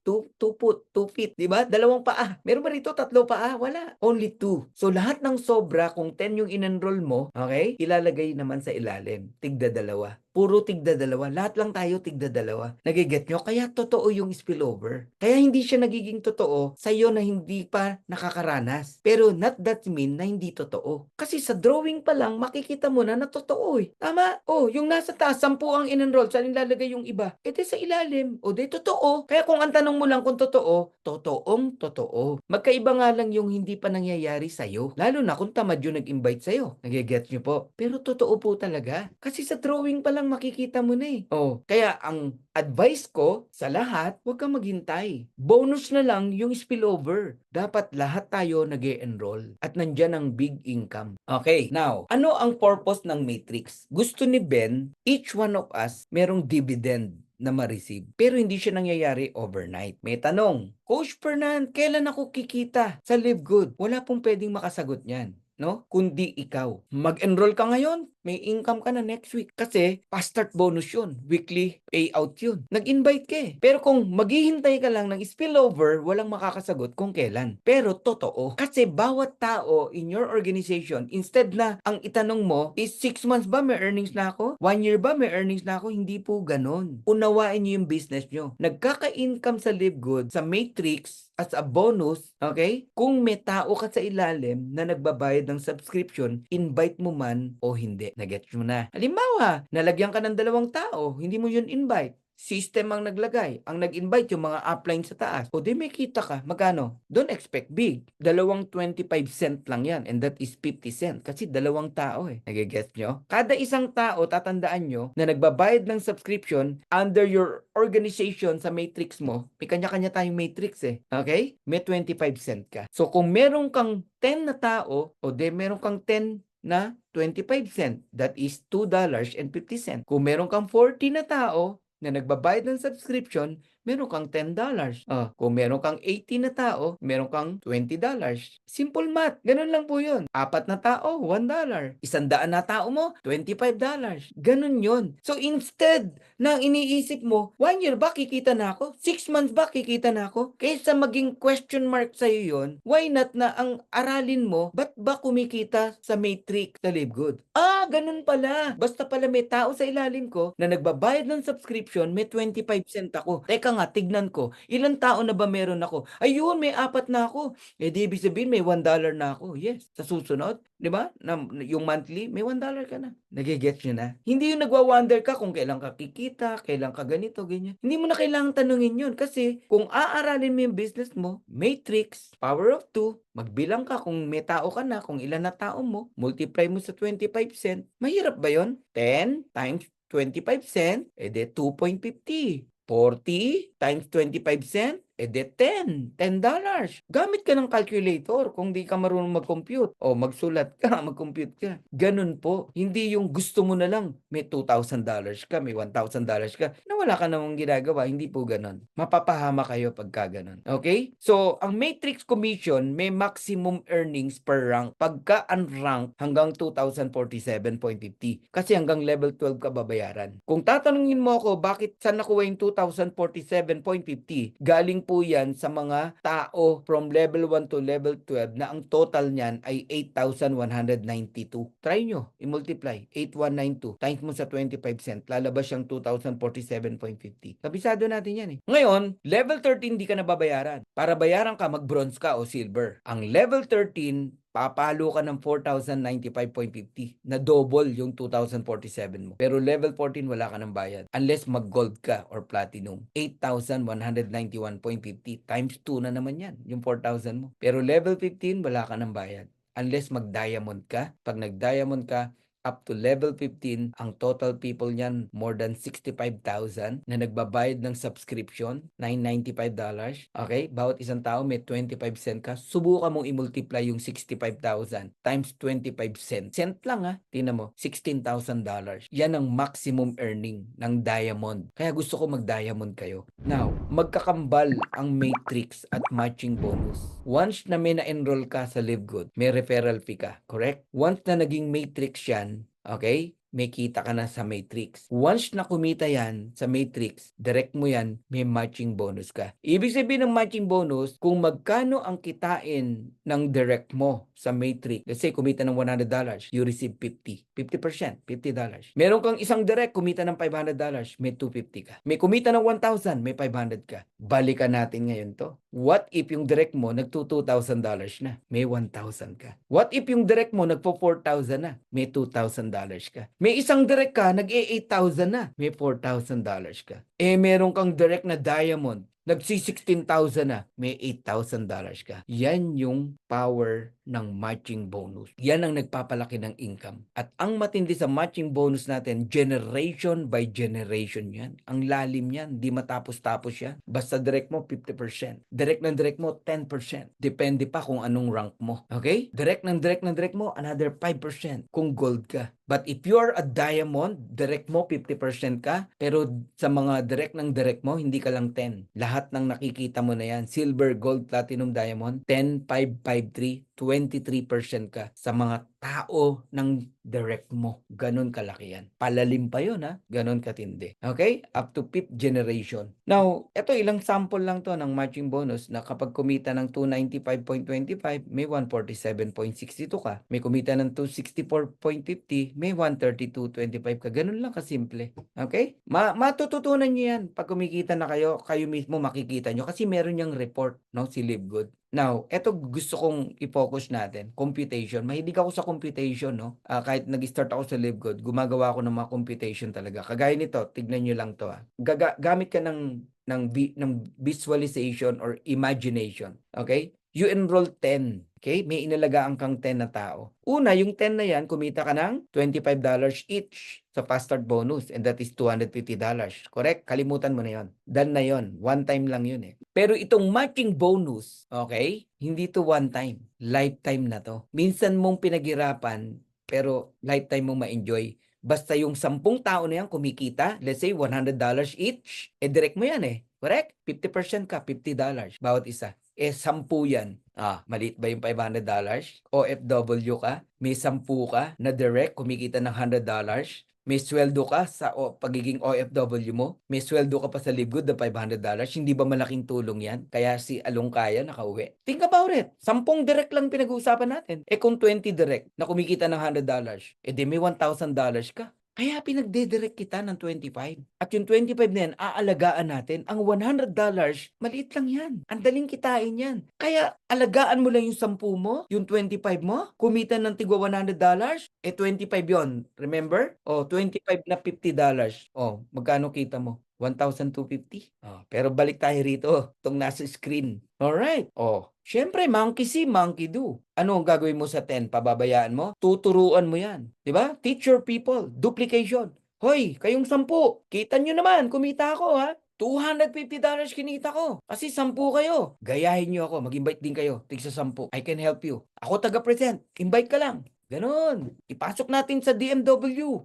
feet. Diba? Dalawang paa. Meron ba rito 3 paa? Wala. Only 2. So lahat ng sobra, kung 10 yung in-enroll mo, okay, ilalagay naman sa ilalim. Tigda dalawa. Puro tigda dalawa. Lahat lang tayo tigda dalawa. Nagiget nyo? Kaya totoo yung spillover. Kaya hindi siya nagiging totoo sa'yo na hindi pa nakakaranas. Pero not that mean na hindi totoo. Kasi sa drawing pa lang, makikita mo na totoo Tama? Yung nasa taas, 10 ang in-enroll, saan ilalagay yung iba? Di sa ilalim. Di totoo. Kaya kung ang tanong mo lang kung totoo, totoong totoo. Magkaiba nga lang yung hindi pa nangyayari sa'yo. Lalo na kung tamad yung nag-invite sa'yo. Nagigets nyo po? Pero totoo po talaga. Kasi sa drawing pa lang makikita mo na kaya ang advice ko sa lahat, huwag kang maghintay. Bonus na lang yung spillover. Dapat lahat tayo nag-e-enroll at nandyan ang big income. Okay, now, ano ang purpose ng matrix? Gusto ni Ben, each one of us merong dividend na ma-receive. Pero hindi siya nangyayari overnight. May tanong, Coach Fernan, kailan ako kikita sa Live Good? Wala pong pwedeng makasagot niyan. No? Kundi ikaw. Mag-enroll ka ngayon, may income ka na next week. Kasi pa-start bonus yun. Weekly payout yun. Nag-invite ka eh. Pero kung maghihintay ka lang ng spillover, walang makakasagot kung kailan. Pero totoo. Kasi bawat tao in your organization, instead na ang itanong mo is 6 months ba may earnings na ako? 1 year ba may earnings na ako? Hindi po ganon. Unawain niyo yung business nyo. Nagkaka-income sa Live Good, sa Matrix, as a bonus, okay? Kung may tao ka sa ilalim na nagbabayad ng subscription, invite mo man o hindi. Nagets mo na. Halimbawa, nalagyan ka ng 2 tao, hindi mo yun invite. System ang naglagay. Ang nag-invite yung mga upline sa taas. O di may kita ka. Magkano? Don't expect big. 25 cent lang yan. And that is 50 cent. Kasi 2 tao eh. Nagigets nyo? Kada isang tao, tatandaan nyo, na nagbabayad ng subscription under your organization sa matrix mo, may kanya-kanya tayong matrix eh. Okay? May 25 cent ka. So kung meron kang 10 na tao, o di meron kang 10 na 25 cent. That is $2.50. Kung meron kang 40 na tao na nagbabayad ng subscription, meron kang $10. Kung meron kang 80 na tao, meron kang $20. Simple math. Ganun lang po yun. 4 na tao, $1. 100 na tao mo, $25. Ganun yun. So instead na iniisip mo, 1 year ba kikita na ako? 6 months ba kikita na ako? Kaysa maging question mark sa'yo yun, why not na ang aralin mo, ba't ba kumikita sa matrix sa Live Good? Ganun pala. Basta pala may tao sa ilalim ko na nagbabayad ng subscription, may 25 cent ako. Teka nga, tignan ko. Ilang tao na ba meron ako? Ayun, may 4 na ako. Di ibig sabihin may $1 na ako. Yes, sa susunod, di ba? Yung monthly, may $1 ka na. Nagigets nyo na? Hindi yung nagwa-wonder ka kung kailan ka kikita, kailan ka ganito, ganyan. Hindi mo na kailangang tanungin yun kasi kung aaralin mo yung business mo, matrix, power of 2, magbilang ka kung may tao ka na, kung ilan na tao mo, multiply mo sa 25 cent. Mahirap ba yon? 10 times 25 cent, edi 2.50. 40 times 25 cent, edi 10. $10. Gamit ka ng calculator kung di ka marunong mag-compute. O magsulat ka, mag-compute ka. Ganun po. Hindi yung gusto mo na lang, may $2,000 ka, may $1,000 ka, na wala ka namang ginagawa. Hindi po ganun. Mapapahama kayo pagka ganun. Okay? So, ang Matrix Commission may maximum earnings per rank. Pagka unrank hanggang 2,047.50. Kasi hanggang level 12 ka babayaran. Kung tatanungin mo ako, bakit saan nakuha yung 2,047.50? Galing po yan sa mga tao from level 1 to level 12 na ang total niyan ay 8,192. Try nyo, i-multiply. 8,192 times mo sa 25 cent. Lalabas siyang 2,047.50. Kabisado natin yan eh. Ngayon, level 13 di ka na babayaran. Para bayaran ka, mag-bronze ka o silver. Ang level 13, papalo ka ng 4,095.50 na double yung 2,047 mo. Pero level 14 wala ka ng bayad unless mag-gold ka or platinum. 8,191.50 times 2 na naman yan, yung 4,000 mo. Pero level 15 wala ka ng bayad unless mag-diamond ka. Pag nag-diamond ka, up to level 15, ang total people niyan more than 65,000 na nagbabayad ng subscription, $995. Okay? Bawat isang tao may 25 cent ka. Subukan mong i-multiply yung 65,000 times 25 cent. Cent lang Tingnan mo, $16,000. Yan ang maximum earning ng diamond. Kaya gusto ko mag-diamond kayo. Now, magkakambal ang matrix at matching bonus. Once na may na-enroll ka sa Live Good, may referral fee ka. Correct? Once na naging matrix yan, okay? May kita ka na sa matrix. Once na kumita yan sa matrix, direct mo yan, may matching bonus ka. Ibig sabihin ng matching bonus, kung magkano ang kitain ng direct mo sa matrix, let's say kumita ng $100, you receive 50. 50%, $50. Meron kang isang direct, kumita ng $500, may $250 ka. May kumita ng 1,000, may 500 ka. Balikan natin ngayon to. What if yung direct mo nagto-$2,000 na? May 1,000 ka. What if yung direct mo nagpo-4,000 na? May $2,000 ka. May isang direct ka, nag-8,000 na. May $4,000 ka. Meron kang direct na diamond, nagsi-16,000 na, may $8,000 ka. Yan yung power ng matching bonus. Yan ang nagpapalaki ng income. At ang matindi sa matching bonus natin, generation by generation yan. Ang lalim yan, di matapos-tapos yan. Basta direct mo, 50%. Direct mo, 10%. Depende pa kung anong rank mo. Okay? Direct mo, another 5% kung gold ka. But if you are a diamond, direct mo 50% ka, pero sa mga direct mo, hindi ka lang 10. Lahat ng nakikita mo na yan, silver, gold, platinum, diamond, 10, 5, 5, 3, 23% ka sa mga tao ng direct mo. Ganon kalaki yan. Palalim pa yun, ha? Ganon katindi. Okay? Up to 5th generation. Now, ito ilang sample lang to ng matching bonus na kapag kumita ng 295.25, may 147.62 ka. May kumita ng 264.50, may 132.25 ka. Ganun lang kasimple. Okay? Matututunan nyo yan. Pag kumikita na kayo, kayo mismo makikita nyo kasi meron yung report, no? Si Livegood. Now, eto gusto kong i-focus natin, computation. Mahilig ako sa computation, no? Kahit nag-start ako sa Livegood, gumagawa ako ng mga computation talaga. Kagaya nito, tignan nyo lang to. Gamit ka ng visualization or imagination. Okay? You enroll 10. Okay? May inalagaan kang 10 na tao. Una, yung 10 na yan, kumita ka ng $25 each sa fast start bonus and that is $250. Correct? Kalimutan mo na yon. Done na yon. One time lang yun eh. Pero itong matching bonus, okay? Hindi to one time. Lifetime na to. Minsan mong pinaghirapan pero lifetime mong ma-enjoy. Basta yung 10 tao na yan kumikita, let's say $100 each, direct mo yan eh. Correct? 50% ka, $50 bawat isa. 10 yan. Maliit ba yung $500? OFW ka, may 10 ka na direct kumikita ng $100. May sweldo ka sa pagiging OFW mo, may sweldo ka pa sa Livegood na $500, hindi ba malaking tulong yan? Kaya si Alongkaya nakauwi. Think about it. 10 direct lang pinag-uusapan natin. Kung 20 direct na kumikita ng $100, di may $1,000 ka. Kaya pinagdedirect kita ng 25. At yung 25 na yan, aalagaan natin. Ang $100, maliit lang yan. Ang daling kitain yan. Kaya alagaan mo lang yung 10 mo, yung 25 mo, kumita ng tigwa $100, 25 yon. Remember? 25 na $50. Magkano kita mo? 1,250. Pero balik tayo rito, itong nasa screen. Alright. Syempre, monkey see, monkey do. Ano ang gagawin mo sa 10? Pababayaan mo? Tuturuan mo yan. Diba? Teach your people. Duplication. Hoy, kayong 10. Kita nyo naman, kumita ako ha. $250 kinita ko. Kasi 10 kayo. Gayahin nyo ako. Mag-invite din kayo. Tigsa 10. I can help you. Ako taga-present. Invite ka lang. Ganon. Ipasok natin sa DMW.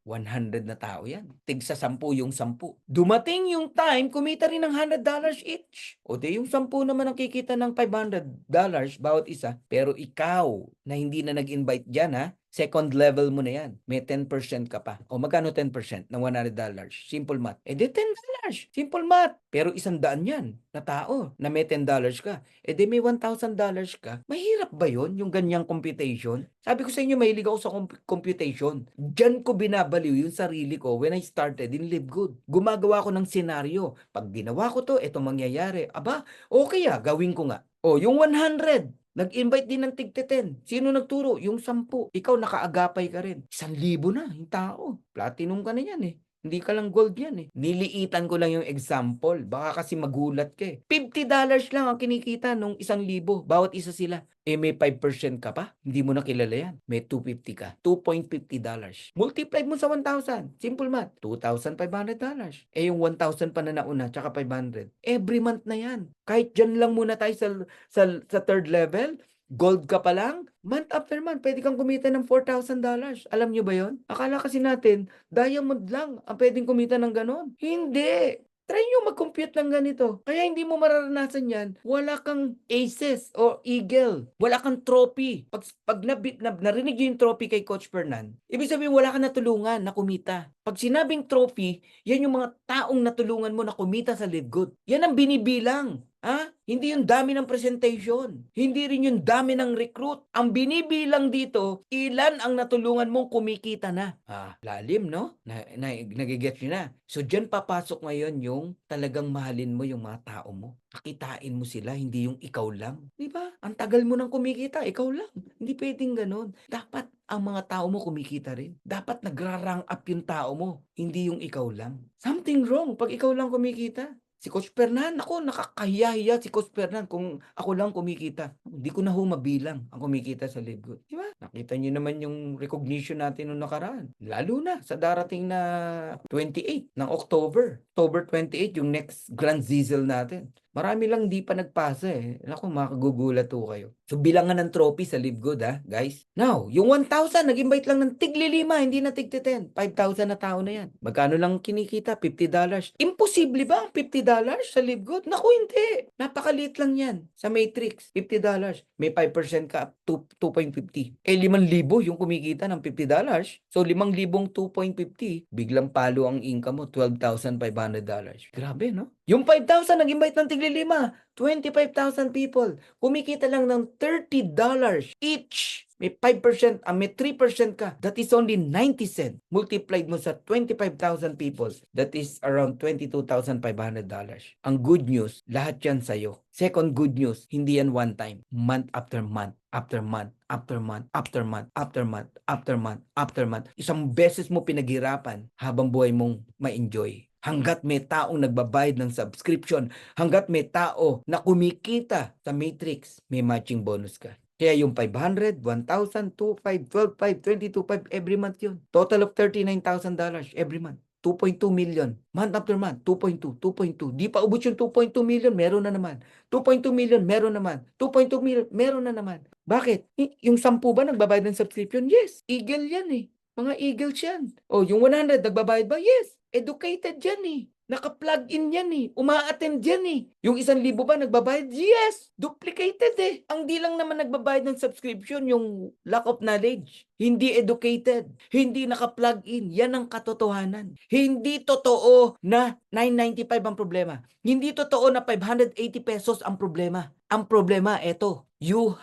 100 na tao yan. Tigsa 10 yung 10. Dumating yung time, kumita rin ng $100 each. Di yung 10 naman ang kikita ng $500 bawat isa. Pero ikaw na hindi na nag-invite dyan ha, second level mo na yan. May 10% ka pa. Magkano 10% ng $100? Simple math. Di $10. Simple math. Pero 100 yan na tao na may $10 ka. Di may $1,000 ka. Mahirap ba yon yung ganyang computation? Sabi ko sa inyo, mahilig ako sa computation. Diyan ko binabaliw yung sarili ko when I started in Livegood. Gumagawa ko ng senaryo. Pag ginawa ko to, ito mangyayari. Aba, okay gawin ko nga. Yung 100. Nag-invite din ng tig-10. Sino nagturo? Yung 10. Ikaw nakaagapay ka rin. 1,000 na yung tao. Platinum ka na yan eh. Hindi ka lang gold yan eh. Niliitan ko lang yung example. Baka kasi magulat ka eh. $50 lang ang kinikita nung 1,000. Bawat isa sila. May 5% ka pa? Hindi mo na kilala yan. May 250 ka. $2.50. Multiply mo sa 1,000. Simple math. $2,500. Yung 1,000 pa na nauna, tsaka 500. Every month na yan. Kahit dyan lang muna tayo sa third level, gold ka pa lang, month after month, pwede kang kumita ng $4,000. Alam nyo ba yon? Akala kasi natin, diamond lang ang pwedeng kumita ng ganon. Hindi. Try nyo mag-compute ng ganito. Kaya hindi mo mararanasan yan. Wala kang aces o eagle. Wala kang trophy. Pag narinig nyo yung trophy kay Coach Fernan, ibig sabihin wala kang natulungan na kumita. Pag sinabing trophy, yan yung mga taong natulungan mo na kumita sa Livegood. Yan ang binibilang. Hindi yung dami ng presentation. Hindi rin yung dami ng recruit. Ang binibilang dito, ilan ang natulungan mong kumikita na. Lalim, no? Nagigets nyo na. So, dyan papasok ngayon yung talagang mahalin mo yung mga tao mo. Kakitain mo sila, hindi yung ikaw lang. Diba? Ang tagal mo nang kumikita, ikaw lang. Hindi pwedeng ganun. Dapat ang mga tao mo kumikita rin. Dapat nagra-rank up yung tao mo, hindi yung ikaw lang. Something wrong pag ikaw lang kumikita. Si Coach Fernan, ako, nakakahiya-hiya si Coach Fernan kung ako lang kumikita. Hindi ko na mabilang ang kumikita sa Livegood. Di ba? Nakita niyo naman yung recognition natin noong nakaraan. Lalo na sa darating na 28 ng October. October 28, yung next Grand Zizzle natin. Marami lang di pa nagpasa eh. Naku, makagugulat ho kayo. So, bilangan ng trophy sa Live Good, ha, guys. Now, yung 1,000, nag-invite lang ng tigli-5, hindi na tig-10. 5,000 na tao na yan. Magkano lang kinikita? $50. Imposible ba ang $50 sa Live Good? Naku, hindi. Napakaliit lang yan sa Matrix. $50. May 5% ka, 2.50. Eh, 5,000 yung kumikita ng $50. So, 5,000 2.50, biglang palo ang income mo, $12,500. Grabe, no? Yung 5,000, nag-invite ng tigli-5. 25,000 people. Kumikita lang ng $30 each. May 5%, may 3% ka. That is only 90 cents. Multiplied mo sa 25,000 people. That is around $22,500. Ang good news, lahat yan sa'yo. Second good news, hindi yan one time. Month after month, after month, after month, after month, after month, after month, after month. Isang beses mo pinaghirapan habang buhay mong ma-enjoy. Hanggat may taong nagbabayad ng subscription, hanggat may tao na kumikita sa Matrix, may matching bonus ka. Kaya yung 500, 1,000, 2,500, 12,500, 22,500 every month yun. Total of $39,000 every month. 2.2 million. Month after month, 2.2, 2.2. Di pa ubos yung 2.2 million, meron na naman. 2.2 million, meron naman. 2.2 million, meron na naman. Bakit? Yung 10 ba nagbabayad ng subscription? Yes. Eagle yan eh. Mga eagles yan. O, yung 100 nagbabayad ba? Yes. Educated yan eh. Naka-plug in yan eh. Uma-attend yan eh. Yung 1,000 ba nagbabayad? Yes. Duplicated eh. Ang di lang naman nagbabayad ng subscription, yung lack of knowledge. Hindi educated. Hindi naka-plug in. Yan ang katotohanan. Hindi totoo na 995 ang problema. Hindi totoo na 580 pesos ang problema. Ang problema, eto. You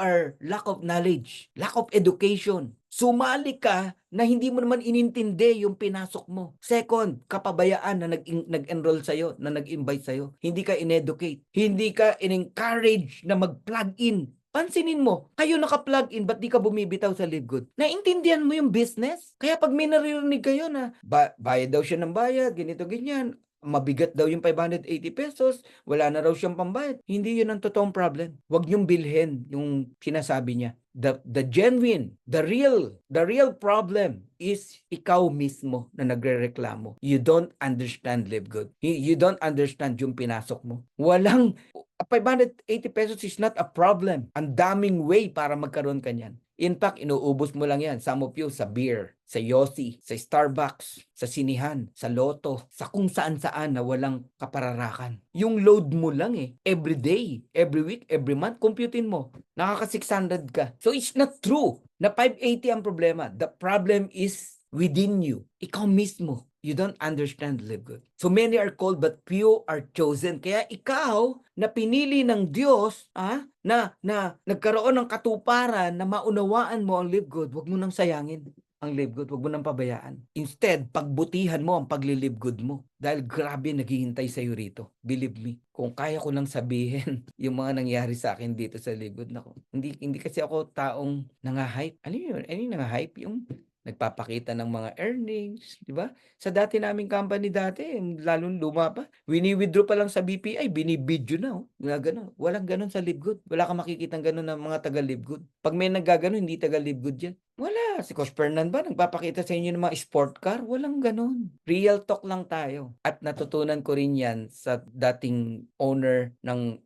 are lack of knowledge, lack of education. Sumali ka na hindi mo naman inintindi yung pinasok mo. Second, kapabayaan na nag-enroll sa'yo, na nag-invite sa'yo. Hindi ka in-educate. Hindi ka in-encourage na mag-plug in. Pansinin mo, kayo naka-plug in, ba't di ka bumibitaw sa Live Good? Naintindihan mo yung business? Kaya pag may naririnig kayo na bayad daw siya ng bayad, ganito, ganyan, mabigat daw yung 580 pesos, wala na raw siyang pambayad. Hindi yun ang totoong problem. Huwag niyong bilhin yung sinasabi niya. The genuine, the real problem is ikaw mismo na nagrereklamo. You don't understand Live Good. You don't understand yung pinasok mo. 580 pesos is not a problem. Ang daming way para magkaroon ka niyan. In fact, inuubos mo lang yan. Some of you sa beer, sa Yossi, sa Starbucks, sa sinihan, sa loto, sa kung saan-saan na walang kapararakan. Yung load mo lang eh. Every day, every week, every month, computein mo. Nakaka-600 ka. So it's not true na 580 ang problema. The problem is within you. Ikaw mismo. You don't understand Live Good. So many are called but few are chosen. Kaya ikaw na pinili ng Diyos, na nagkaroon ng katuparan na maunawaan mo ang Live Good, wag mo nang sayangin ang Live Good, wag mo nang pabayaan. Instead, pagbutihan mo ang pagli-Live Good mo. Dahil grabe naghihintay sa'yo rito. Believe me, kung kaya ko lang sabihin yung mga nangyari sa akin dito sa Live Good, nako, hindi kasi ako taong nanga-hype. Ano yun? Ano yung nanga-hype? Yung nagpapakita ng mga earnings, di ba? Sa dati naming company dati, lalong luma pa, wini-withdraw pa lang sa BPI, binibidyo na, gano'n. Walang gano'n sa Live Good. Wala kang makikitang gano'n ng mga taga Live Good. Pag may naggaganon, hindi taga Live Good yan. Wala. Si Coach Fernan ba, nagpapakita sa inyo ng mga sport car? Walang gano'n. Real talk lang tayo. At natutunan ko rin yan sa dating owner ng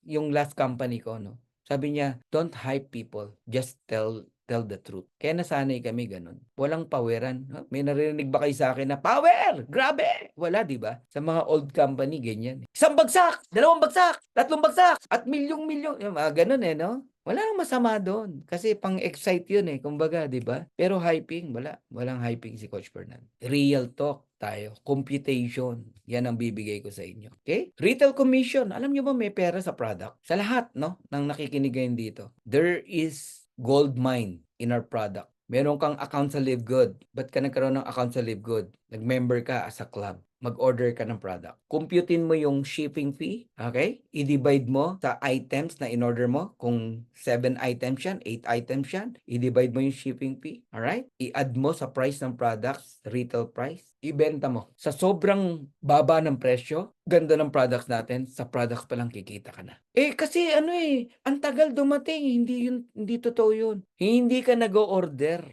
yung last company ko, no? Sabi niya, don't hype people, just tell the truth. Kaya nasanay kami ganun. Walang poweran. May narinig ba kayo sa akin na, power! Grabe! Wala, di ba? Sa mga old company, ganyan. 1 bagsak! 2 bagsak! 3 bagsak! At milyong-milyon. Ganun eh, no? Wala nang masama doon. Kasi pang-excite yun eh. Kumbaga, di ba? Pero hyping, wala. Walang hyping si Coach Fernan. Real talk tayo. Computation. Yan ang bibigay ko sa inyo. Okay? Retail commission. Alam nyo ba may pera sa product? Sa lahat, no? Nang nakikinig ngayon dito. There is gold mine in our product. Meron kang account sa Live Good. Ba't ka nagkaroon ng account sa Live Good? Nag-member ka as a club. Mag-order ka ng product. Computein mo yung shipping fee. Okay? I-divide mo sa items na in-order mo. Kung 7 items yan, 8 items yan, i-divide mo yung shipping fee. Alright? I-add mo sa price ng products, retail price. Ibenta mo. Sa sobrang baba ng presyo, ganda ng products natin, sa products pa lang kikita ka na. Kasi ang tagal dumating, hindi totoo yun. Hindi ka nag-o-order.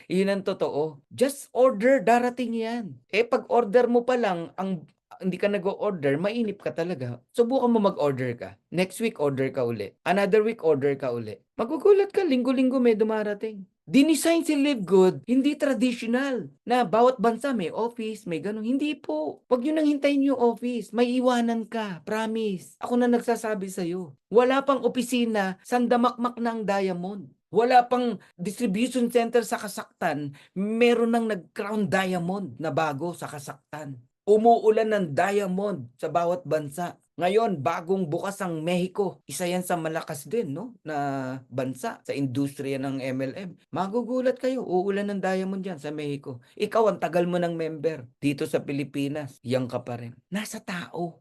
Yun ang totoo. Just order, darating yan. Pag order mo pa lang, ang hindi ka nag-o-order, mainip ka talaga. Subukan mo mag-order ka. Next week, order ka uli. Another week, order ka uli. Magugulat ka, linggo-linggo may dumarating. Dinesign si Live Good, hindi traditional. Na bawat bansa may office, may ganun. Hindi po. Huwag nyo nang hintayin yung office. May iwanan ka. Promise. Ako na nagsasabi sa'yo. Wala pang opisina, sandamakmak ng diamond. Wala pang distribution center sa Kasakhstan, meron ng nag-crown diamond na bago sa Kasakhstan. Umuulan ng diamond sa bawat bansa. Ngayon, bagong bukas ang Mexico. Isa yan sa malakas din, no? Na bansa sa industriya ng MLM. Magugulat kayo, uulan ng diamond yan sa Mexico. Ikaw, ang tagal mo ng member. Dito sa Pilipinas, yan ka pa rin. Nasa tao.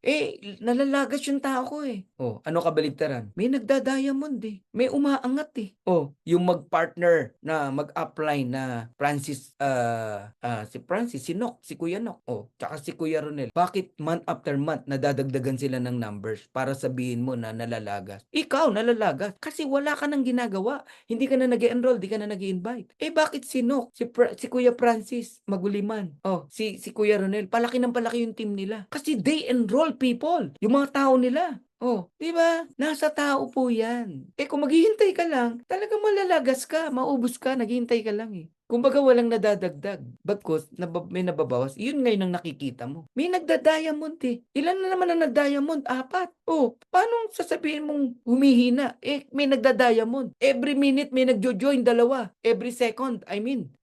Nalalagas yung tao ko eh. Oh, ano kabaligtaran? May nagda-diamond eh. May umaangat eh. Oh, yung mag-partner na mag-apply na si Francis, si Nok, si Kuya Nok, oh, tsaka si Kuya Ronel. Bakit month after month nadadagdagan sila ng numbers para sabihin mo na nalalagas? Ikaw nalalagas kasi wala ka nang ginagawa. Hindi ka na nag-enroll, di ka na nag-invite. Bakit si Nok, si Kuya Francis Maguliman, oh, si Kuya Ronel, palaki ng palaki yung team nila. Kasi they enroll people, yung mga tao nila. Oh, di ba? Nasa tao po yan. Kung maghihintay ka lang, talagang malalagas ka, maubos ka, naghihintay ka lang eh. Kumbaga walang nadadagdag. Bagkus, may nababawas. Yun ngayon ang nakikita mo. May nagda-diamond eh. Ilan na naman ang nag-diamond? 4. Oh, paano sasabihin mong humihina? May nagda-diamond. Every minute may nagjo-join, 2. Every second,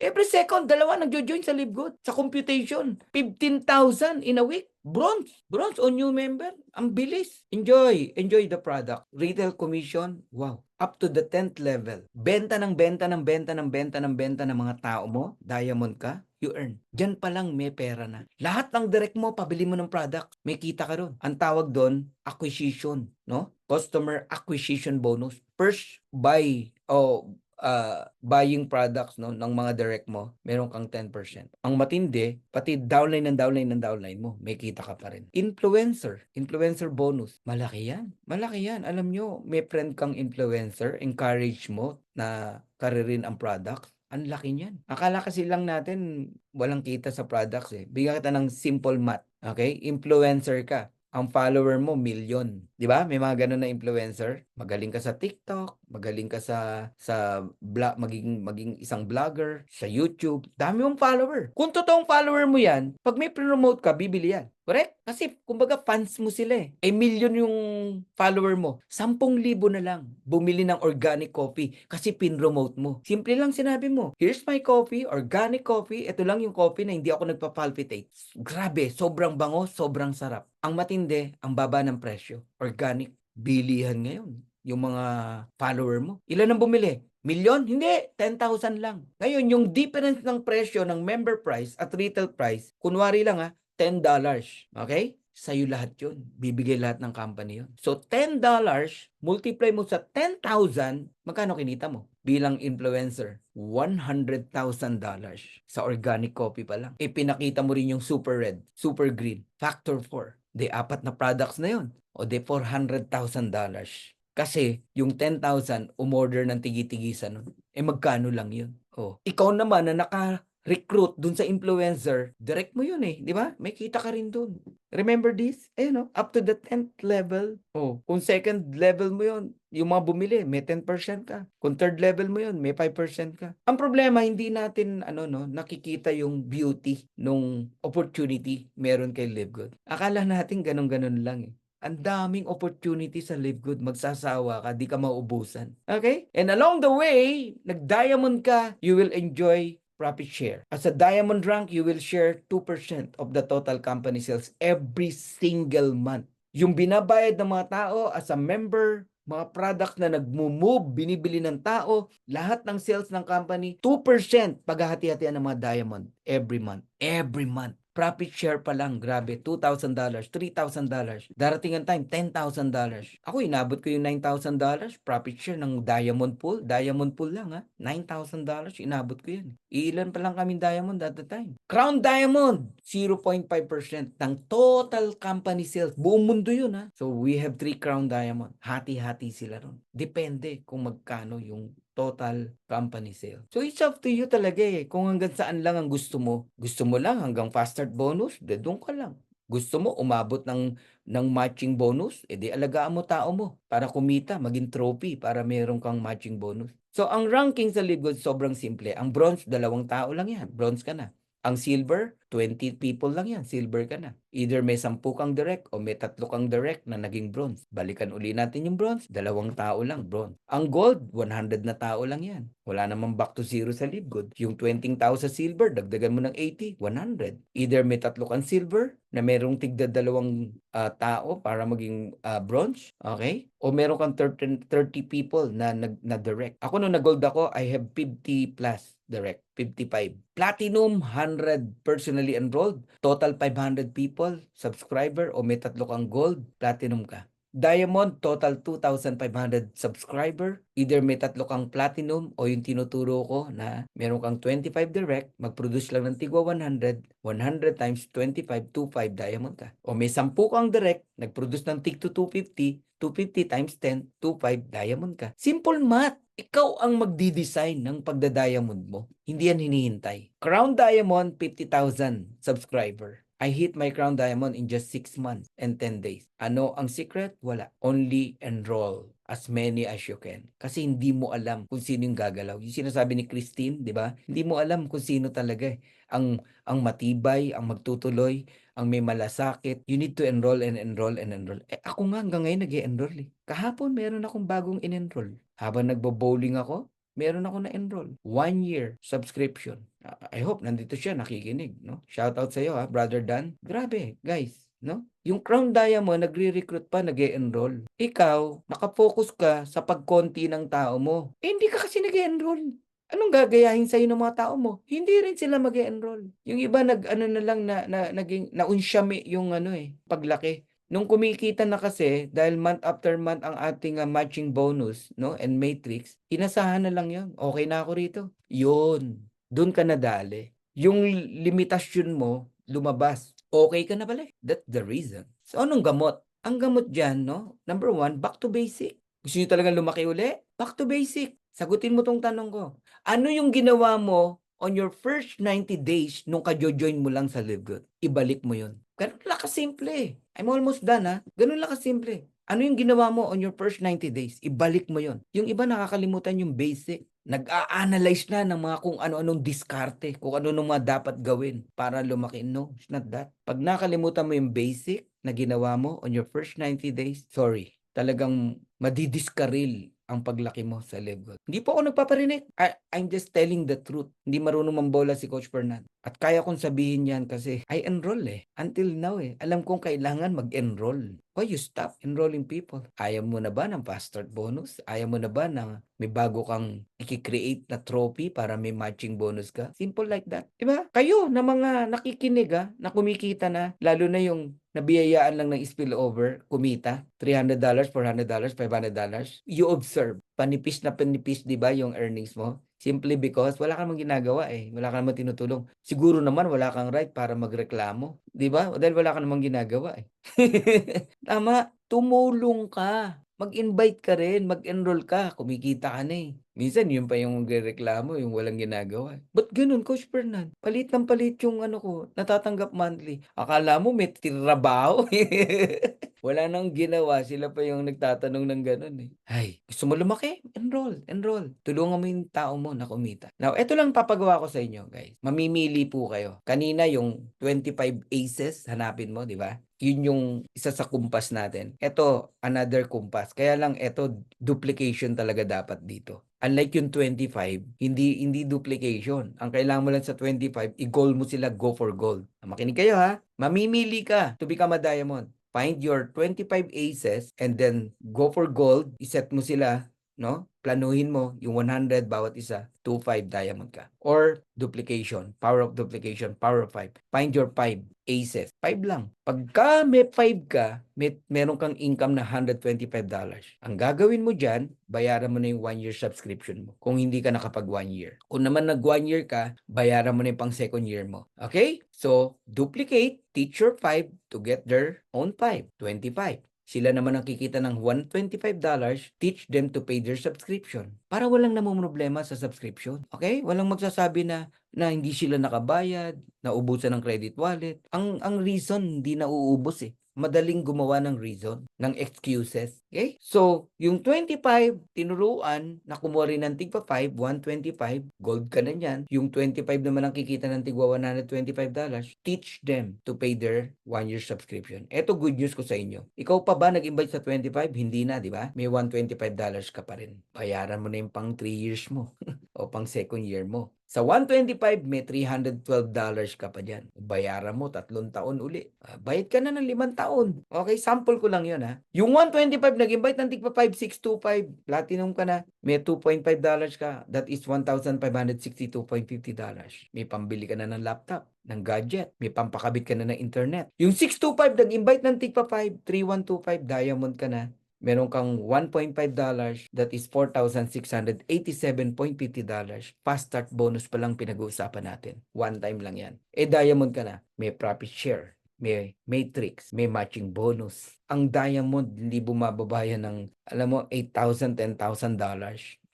Every second, 2 nagjo-join sa LiveGood. Sa computation. 15,000 in a week. Bronze on new member. Ang bilis. Enjoy the product. Retail commission, wow. Up to the 10th level. Benta ng mga tao mo, diamond ka, you earn. Diyan pa lang may pera na. Lahat ng direct mo, pabili mo ng product, may kita ka ron. Ang tawag doon, acquisition, no? Customer acquisition bonus. First buy buying products no ng mga direct mo, meron kang 10%. Ang matindi, pati downline mo, may kita ka pa rin. Influencer bonus, malaki yan. Alam nyo, may friend kang influencer, encourage mo na karirin ang products. Ang laki niyan. Akala kasi lang natin walang kita sa products eh. Bigyan kita ng simple math. Okay? Influencer ka. Ang follower mo, million. Di ba? May mga ganun na influencer. Magaling ka sa TikTok, magaling ka sa maging isang vlogger, sa YouTube. Dami mong follower. Kung totoong follower mo yan, pag may promote ka, bibili yan. Correct? Kasi, kumbaga, fans mo sila eh. Million yung follower mo. 10,000 na lang. Bumili ng organic coffee kasi pinromote mo. Simple lang sinabi mo. Here's my coffee, organic coffee. Ito lang yung coffee na hindi ako nagpa-palpitate. Grabe, sobrang bango, sobrang sarap. Ang matindi, ang baba ng presyo. Organic, bilihan ngayon. Yung mga follower mo. Ilan ang bumili? Milyon? Hindi, 10,000 lang. Ngayon, yung difference ng presyo ng member price at retail price, kunwari lang $10. Okay? Sa'yo lahat yun. Bibigay lahat ng company yun. So, $10, multiply mo sa 10,000, magkano kinita mo? Bilang influencer, $100,000 sa organic coffee pa lang. Pinakita mo rin yung super red, super green, factor 4. De 4 na products na yun. O de $400,000. Kasi yung 10,000, umorder ng tigi-tigisan nun. Magkano lang yun? Ikaw naman na recruit dun sa influencer, direct mo yun eh, di ba? May kita ka rin dun. Remember this? Up to the 10th level. Kung second level mo yun, yung mga bumili, may 10% ka. Kung third level mo yun, may 5% ka. Ang problema, hindi natin nakikita yung beauty nung opportunity meron kay LiveGood. Akala natin ganun-ganun lang eh. Ang daming opportunity sa LiveGood. Magsasawa ka, di ka mauubusan. Okay? And along the way, nag-diamond ka, you will enjoy profit share. As a diamond rank, you will share 2% of the total company sales every single month. Yung binabayad ng mga tao as a member, mga products na nagmo-move, binibili ng tao, lahat ng sales ng company, 2% paghahati-hatian ng mga diamond every month. Every month. Profit share pa lang, grabe, $2,000, $3,000. Darating ang time, $10,000. Ako, inabot ko yung $9,000 profit share ng Diamond Pool. Diamond Pool lang $9,000, inabot ko yan. Ilan pa lang kaming Diamond at the time. Crown Diamond, 0.5% ng total company sales. Buong mundo yun So, we have 3 Crown Diamond. Hati-hati sila ron. Depende kung magkano yung total company sale. So, it's up to you talaga Kung hanggang saan lang ang gusto mo. Gusto mo lang hanggang fast start bonus, doon ka lang. Gusto mo umabot ng matching bonus? Eh di alagaan mo tao mo para kumita, maging trophy para meron kang matching bonus. So ang ranking sa Live Good sobrang simple. Ang bronze, 2 tao lang yan. Bronze ka na. Ang silver, 20 people lang yan. Silver ka na. Either may 10 kang direct o may 3 kang direct na naging bronze. Balikan uli natin yung bronze, 2 tao lang, bronze. Ang gold, 100 na tao lang yan. Wala namang back to zero sa Live Good. Yung 20 tao sa silver, dagdagan mo ng 80, 100. Either may 3 kang silver na merong tigda 2 tao para maging bronze, okay? O meron kang 30 people na direct. Ako nung nag-gold ako, I have 50 plus direct, 55. Platinum, 100 personally enrolled. Total 500 people, subscriber, o may 3 kang gold, platinum ka. Diamond, total 2,500 subscriber. Either may 3 kang platinum o yung tinuturo ko na meron kang 25 direct, mag-produce lang ng tigwa 100, 100 times 25, 25 diamond ka. O may 10 kang direct, nag-produce ng tig to 250, 250 times 10, 25 diamond ka. Simple math. Ikaw ang magdi-design ng pagda-diamond mo. Hindi yan hinihintay. Crown Diamond, 50,000 subscriber. I hit my Crown Diamond in just 6 months and 10 days. Ano ang secret? Wala. Only enroll as many as you can. Kasi hindi mo alam kung sino yung gagalaw. Yung sinasabi ni Christine, di ba? Hindi mo alam kung sino talaga eh. Ang matibay, ang magtutuloy, ang may malasakit. You need to enroll and enroll and enroll. Eh ako nga hanggang ngayon nag-e-enroll eh. Kahapon meron akong bagong in-enroll. Habang nagbo-bowling ako, meron ako na-enroll. 1 year subscription. I hope nandito siya nakikinig, no? Shout out sa iyo ha, Brother Dan. Grabe, guys, no? Yung Crown Diamond nagre-recruit pa, nag-e-enroll. Ikaw, nakafocus ka sa pagkonti ng tao mo. Eh, hindi ka kasi nag-e-enroll. Anong gagayahin sa'yo ng mga tao mo? Hindi rin sila mag-e-enroll. Yung iba nag-ano na lang naging naunsyami yung ano eh, paglaki. Nung kumikita na kasi, dahil month after month ang ating matching bonus, no, and matrix, inasahan na lang yun. Okay na ako rito. Yun. Doon ka nadali. Yung limitasyon mo, lumabas. Okay ka na pala. That's the reason. So, anong gamot? Ang gamot dyan, no? Number 1, back to basic. Gusto nyo talagang lumaki uli? Back to basic. Sagutin mo tong tanong ko. Ano yung ginawa mo on your first 90 days nung ka-join mo lang sa Live Good? Ibalik mo yun. Ganun lang kasimple. I'm almost done ha. Ganun lang kasimple. Ano yung ginawa mo on your first 90 days? Ibalik mo yon. Yung iba nakakalimutan yung basic. Nag-a-analyze na ng mga kung ano-anong diskarte, kung ano nung mga dapat gawin para lumaki. No, it's not that. Pag nakalimutan mo yung basic na ginawa mo on your first 90 days, sorry, talagang madidiskaril ang paglaki mo sa level. Hindi po ako nagpaparinig. I'm just telling the truth. Hindi marunong mambola si Coach Fernand. At kaya kong sabihin yan kasi I enroll eh. Until now eh. Alam kong kailangan mag-enroll. Why you stop enrolling people? Ayaw mo na ba ng fast start bonus? Ayaw mo na ba na may bago kang i-create na trophy para may matching bonus ka? Simple like that. Diba? Kayo na mga nakikinig na kumikita na, lalo na yung nabiyayaan lang ng spillover, kumita, $300, $400, $500, you observe, panipis na panipis, di ba, yung earnings mo? Simply because wala kang ginagawa eh. Wala kang naman tinutulong. Siguro naman wala kang right para magreklamo. Di ba? Dahil wala kang naman ginagawa eh. Tama, tumulong ka. Mag-invite ka rin, mag-enroll ka, kumikita ka na eh. Minsan yun pa yung magreklamo, yung walang ginagawa. Ba't ganun, Coach Fernand? Palit ng palit yung ano ko, natatanggap monthly. Akala mo may trabaho. Wala nang ginawa, sila pa yung nagtatanong ng ganun eh. Ay, gusto mo lumaki? Enroll, enroll. Tulungan mo yung tao mo na kumita. Now, ito lang papagawa ko sa inyo, guys. Mamimili po kayo. Kanina yung 25 aces, hanapin mo, di ba? Yun yung isa sa kumpas natin. Ito, another kumpas. Kaya lang ito, duplication talaga dapat dito. Unlike yung 25, hindi duplication. Ang kailangan mo lang sa 25, i-goal mo sila, go for gold. Makinig kayo ha. Mamimili ka to become a diamond. Find your 25 aces and then go for gold. Iset mo sila, no? Planuhin mo yung 100 bawat isa, 2-5 diamond ka. Or duplication, power of duplication, power of 5. Find your 5 aces. 5 lang. Pagka may 5 ka, meron kang income na $125. Ang gagawin mo dyan, bayaran mo na yung 1 year subscription mo. Kung hindi ka nakapag 1 year. Kung naman nag 1 year ka, bayaran mo na yung pang second year mo. Okay? So, duplicate, teach your 5 to get their own 5, 25. Sila naman ang kikita ng $125, teach them to pay their subscription. Para walang namumroblema sa subscription. Okay? Walang magsasabi na hindi sila nakabayad, naubusan ng credit wallet. Ang reason hindi nauubos eh. Madaling gumawa ng reason, ng excuses. Okay? So, yung 25, tinuruan na kumuha rin ng tigpa 5, 125, gold ka na yan. Yung 25 naman ang kikita ng tigwa $125, teach them to pay their 1-year subscription. Ito good news ko sa inyo. Ikaw pa ba nag-invite sa 25? Hindi na, di ba? May $125 ka pa rin. Bayaran mo na yung pang 3 years mo o pang second year mo. Sa 125, may $312 ka pa dyan. Bayaran mo, 3 taon uli. Bayad ka na ng 5 taon. Okay, sample ko lang yun ha. Yung 125, nag-invite ng tigpa 5, 625. Platinum ka na, may $2.5 ka. That is $1,562.50. May pambili ka na ng laptop, ng gadget. May pampakabit ka na ng internet. Yung 625, nag-invite ng tigpa 5, 3125, diamond ka na. Meron kang $1.5, that is $4,687.50. Fast start bonus pa lang pinag-uusapan natin. One time lang yan. Diamond ka na. May profit share, may matrix, may matching bonus. Ang diamond, hindi bumababa yan ng, alam mo, $8,000, $10,000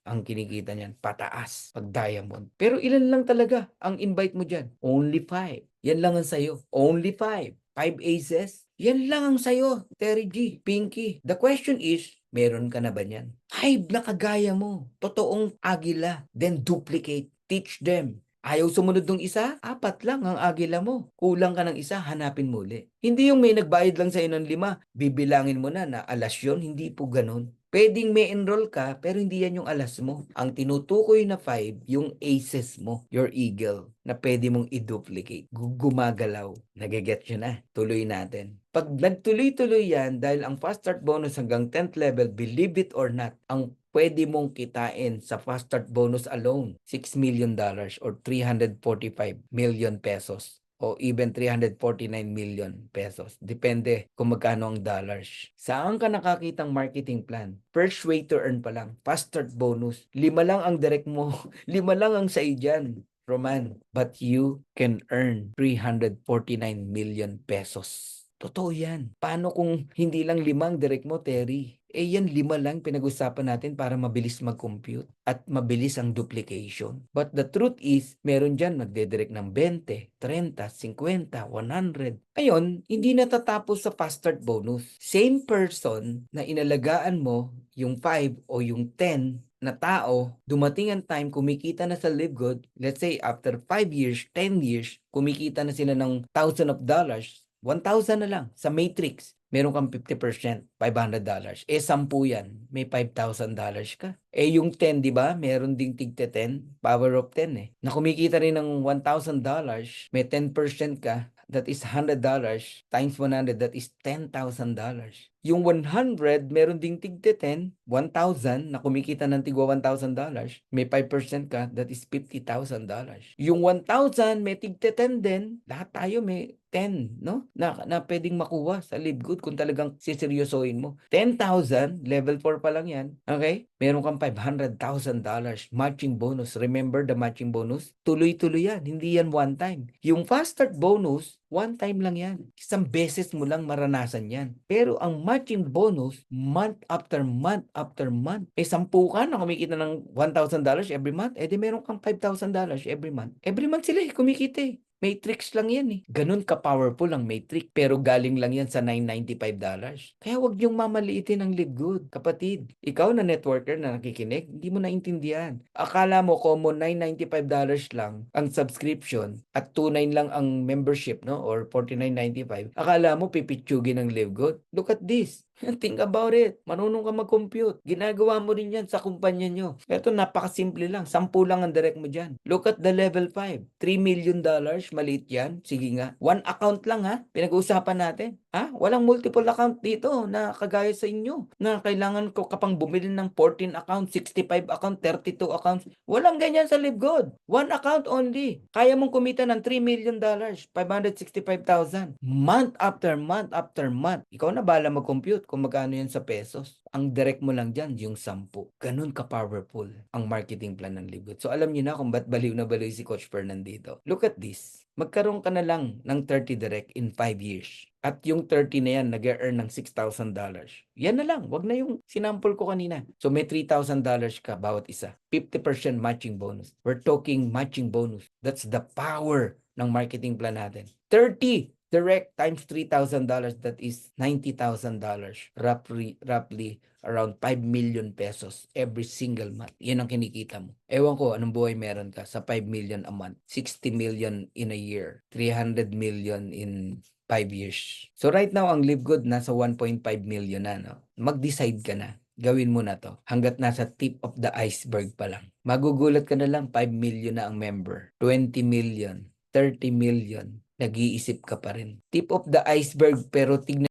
ang kinikita niyan. Pataas pag diamond. Pero ilan lang talaga ang invite mo dyan? Only 5. Yan lang ang sayo. Only 5. 5 aces. Yan lang ang sayo, Terry G, Pinky. The question is, meron ka na ba niyan? 5 na kagaya mo. Totoong agila. Then duplicate. Teach them. Ayaw sumunod ng isa? 4 lang ang agila mo. Kulang ka ng isa, hanapin muli. Hindi yung may nagbayad lang sa'yo ng 5, bibilangin mo na alas yun. Hindi po ganun. Pwedeng may enroll ka, pero hindi yan yung alas mo. Ang tinutukoy na 5, yung aces mo, your eagle, na pwede mong i-duplicate. Gumagalaw. Nagigets nyo na. Tuloy natin. Pag nagtuloy-tuloy yan, dahil ang fast start bonus hanggang 10th level, believe it or not, ang pwede mong kitain sa fast start bonus alone, $6 million or 345 million pesos. O even 349 million pesos. Depende kung magkano ang dollars. Saan ka nakakitang marketing plan? First way to earn pa lang. Fast start bonus. 5 lang ang direct mo. 5 lang ang sa dyan, Roman. But you can earn 349 million pesos. Totoo yan. Paano kung hindi lang 5 direct mo, Terry? Yan 5 lang pinag-usapan natin para mabilis mag-compute at mabilis ang duplication. But the truth is, meron dyan magdedirect ng 20, 30, 50, 100. Ngayon, hindi natatapos sa fast start bonus. Same person na inalagaan mo yung 5 o yung 10 na tao, dumating ang time, kumikita na sa Live Good, let's say after 5 years, 10 years, kumikita na sila ng $1,000, 1,000 na lang sa matrix. Meron kang 50%, $500. 10 yan, may $5,000 ka. Yung 10, di ba? Meron ding tigte 10, power of 10 eh. Na kumikita rin ng $1,000, may 10% ka, that is $100 times 100, that is $10,000. Yung 100, meron ding tigte 10, 1,000 na kumikita ng tigwa $1,000, may 5% ka, that is $50,000. Yung 1,000, may tigte 10 din, lahat tayo may 10, no? Na pwedeng makuha sa Live Good kung talagang siseryosohin mo. 10,000, level 4 pa lang yan, okay? Meron kang $500,000 matching bonus. Remember the matching bonus? Tuloy-tuloy yan, hindi yan one time. Yung fast start bonus, one time lang yan. Isang beses mo lang maranasan yan. Pero ang matching bonus, month after month after month. 10 ka na kumikita ng $1,000 every month, di meron kang $5,000 every month. Every month sila kumikita eh. Matrix lang yan eh. Ganun ka-powerful ang Matrix. Pero galing lang yan sa $995. Kaya wag niyong mamaliitin ang Live Good. Kapatid, ikaw na networker na nakikinig, hindi mo naintindihan. Akala mo common $995 lang ang subscription at $2,900 lang ang membership, no? Or $49.95. Akala mo pipitsugin ang Live Good? Look at this. Think about it. Marunong ka mag-compute. Ginagawa mo rin yan sa kumpanya nyo. Ito napakasimple lang. 10 lang ang direct mo dyan. Look at the level 5. $3 million. Maliit yan. Sige nga. One account lang ha. Pinag-uusapan natin. Ha? Walang multiple account dito na kagaya sa inyo. Na kailangan ko kapang bumili ng 14 account, 65 account, 32 accounts. Walang ganyan sa Live Good. One account only. Kaya mong kumita ng $3 million. 565,000. Month after month after month. Ikaw na bala mag-compute kung magkano yan sa pesos. Ang direct mo lang dyan, yung 10. Ganun ka-powerful ang marketing plan ng Live Good. So alam niyo na kung ba't baliw na baliw si Coach Fernandito. Look at this. magkaroon ka na lang ng 30 direct in 5 years. At yung 30 na yan, nag-earn ng $6,000. Yan na lang, wag na yung sinample ko kanina. So may $3,000 ka bawat isa. 50% matching bonus. We're talking matching bonus. That's the power ng marketing plan natin. 30 direct times $3,000, that is $90,000. Roughly around 5 million pesos every single month. Yan ang kinikita mo. Ewan ko anong buhay meron ka sa 5 million a month, 60 million in a year, 300 million in 5 years. So right now, ang Live Good nasa 1.5 million na. No? Mag-decide ka na. Gawin mo na to. Hanggat nasa tip of the iceberg pa lang. Magugulat ka na lang, 5 million na ang member. 20 million, 30 million. Nag-iisip ka pa rin. Tip of the iceberg, pero tignan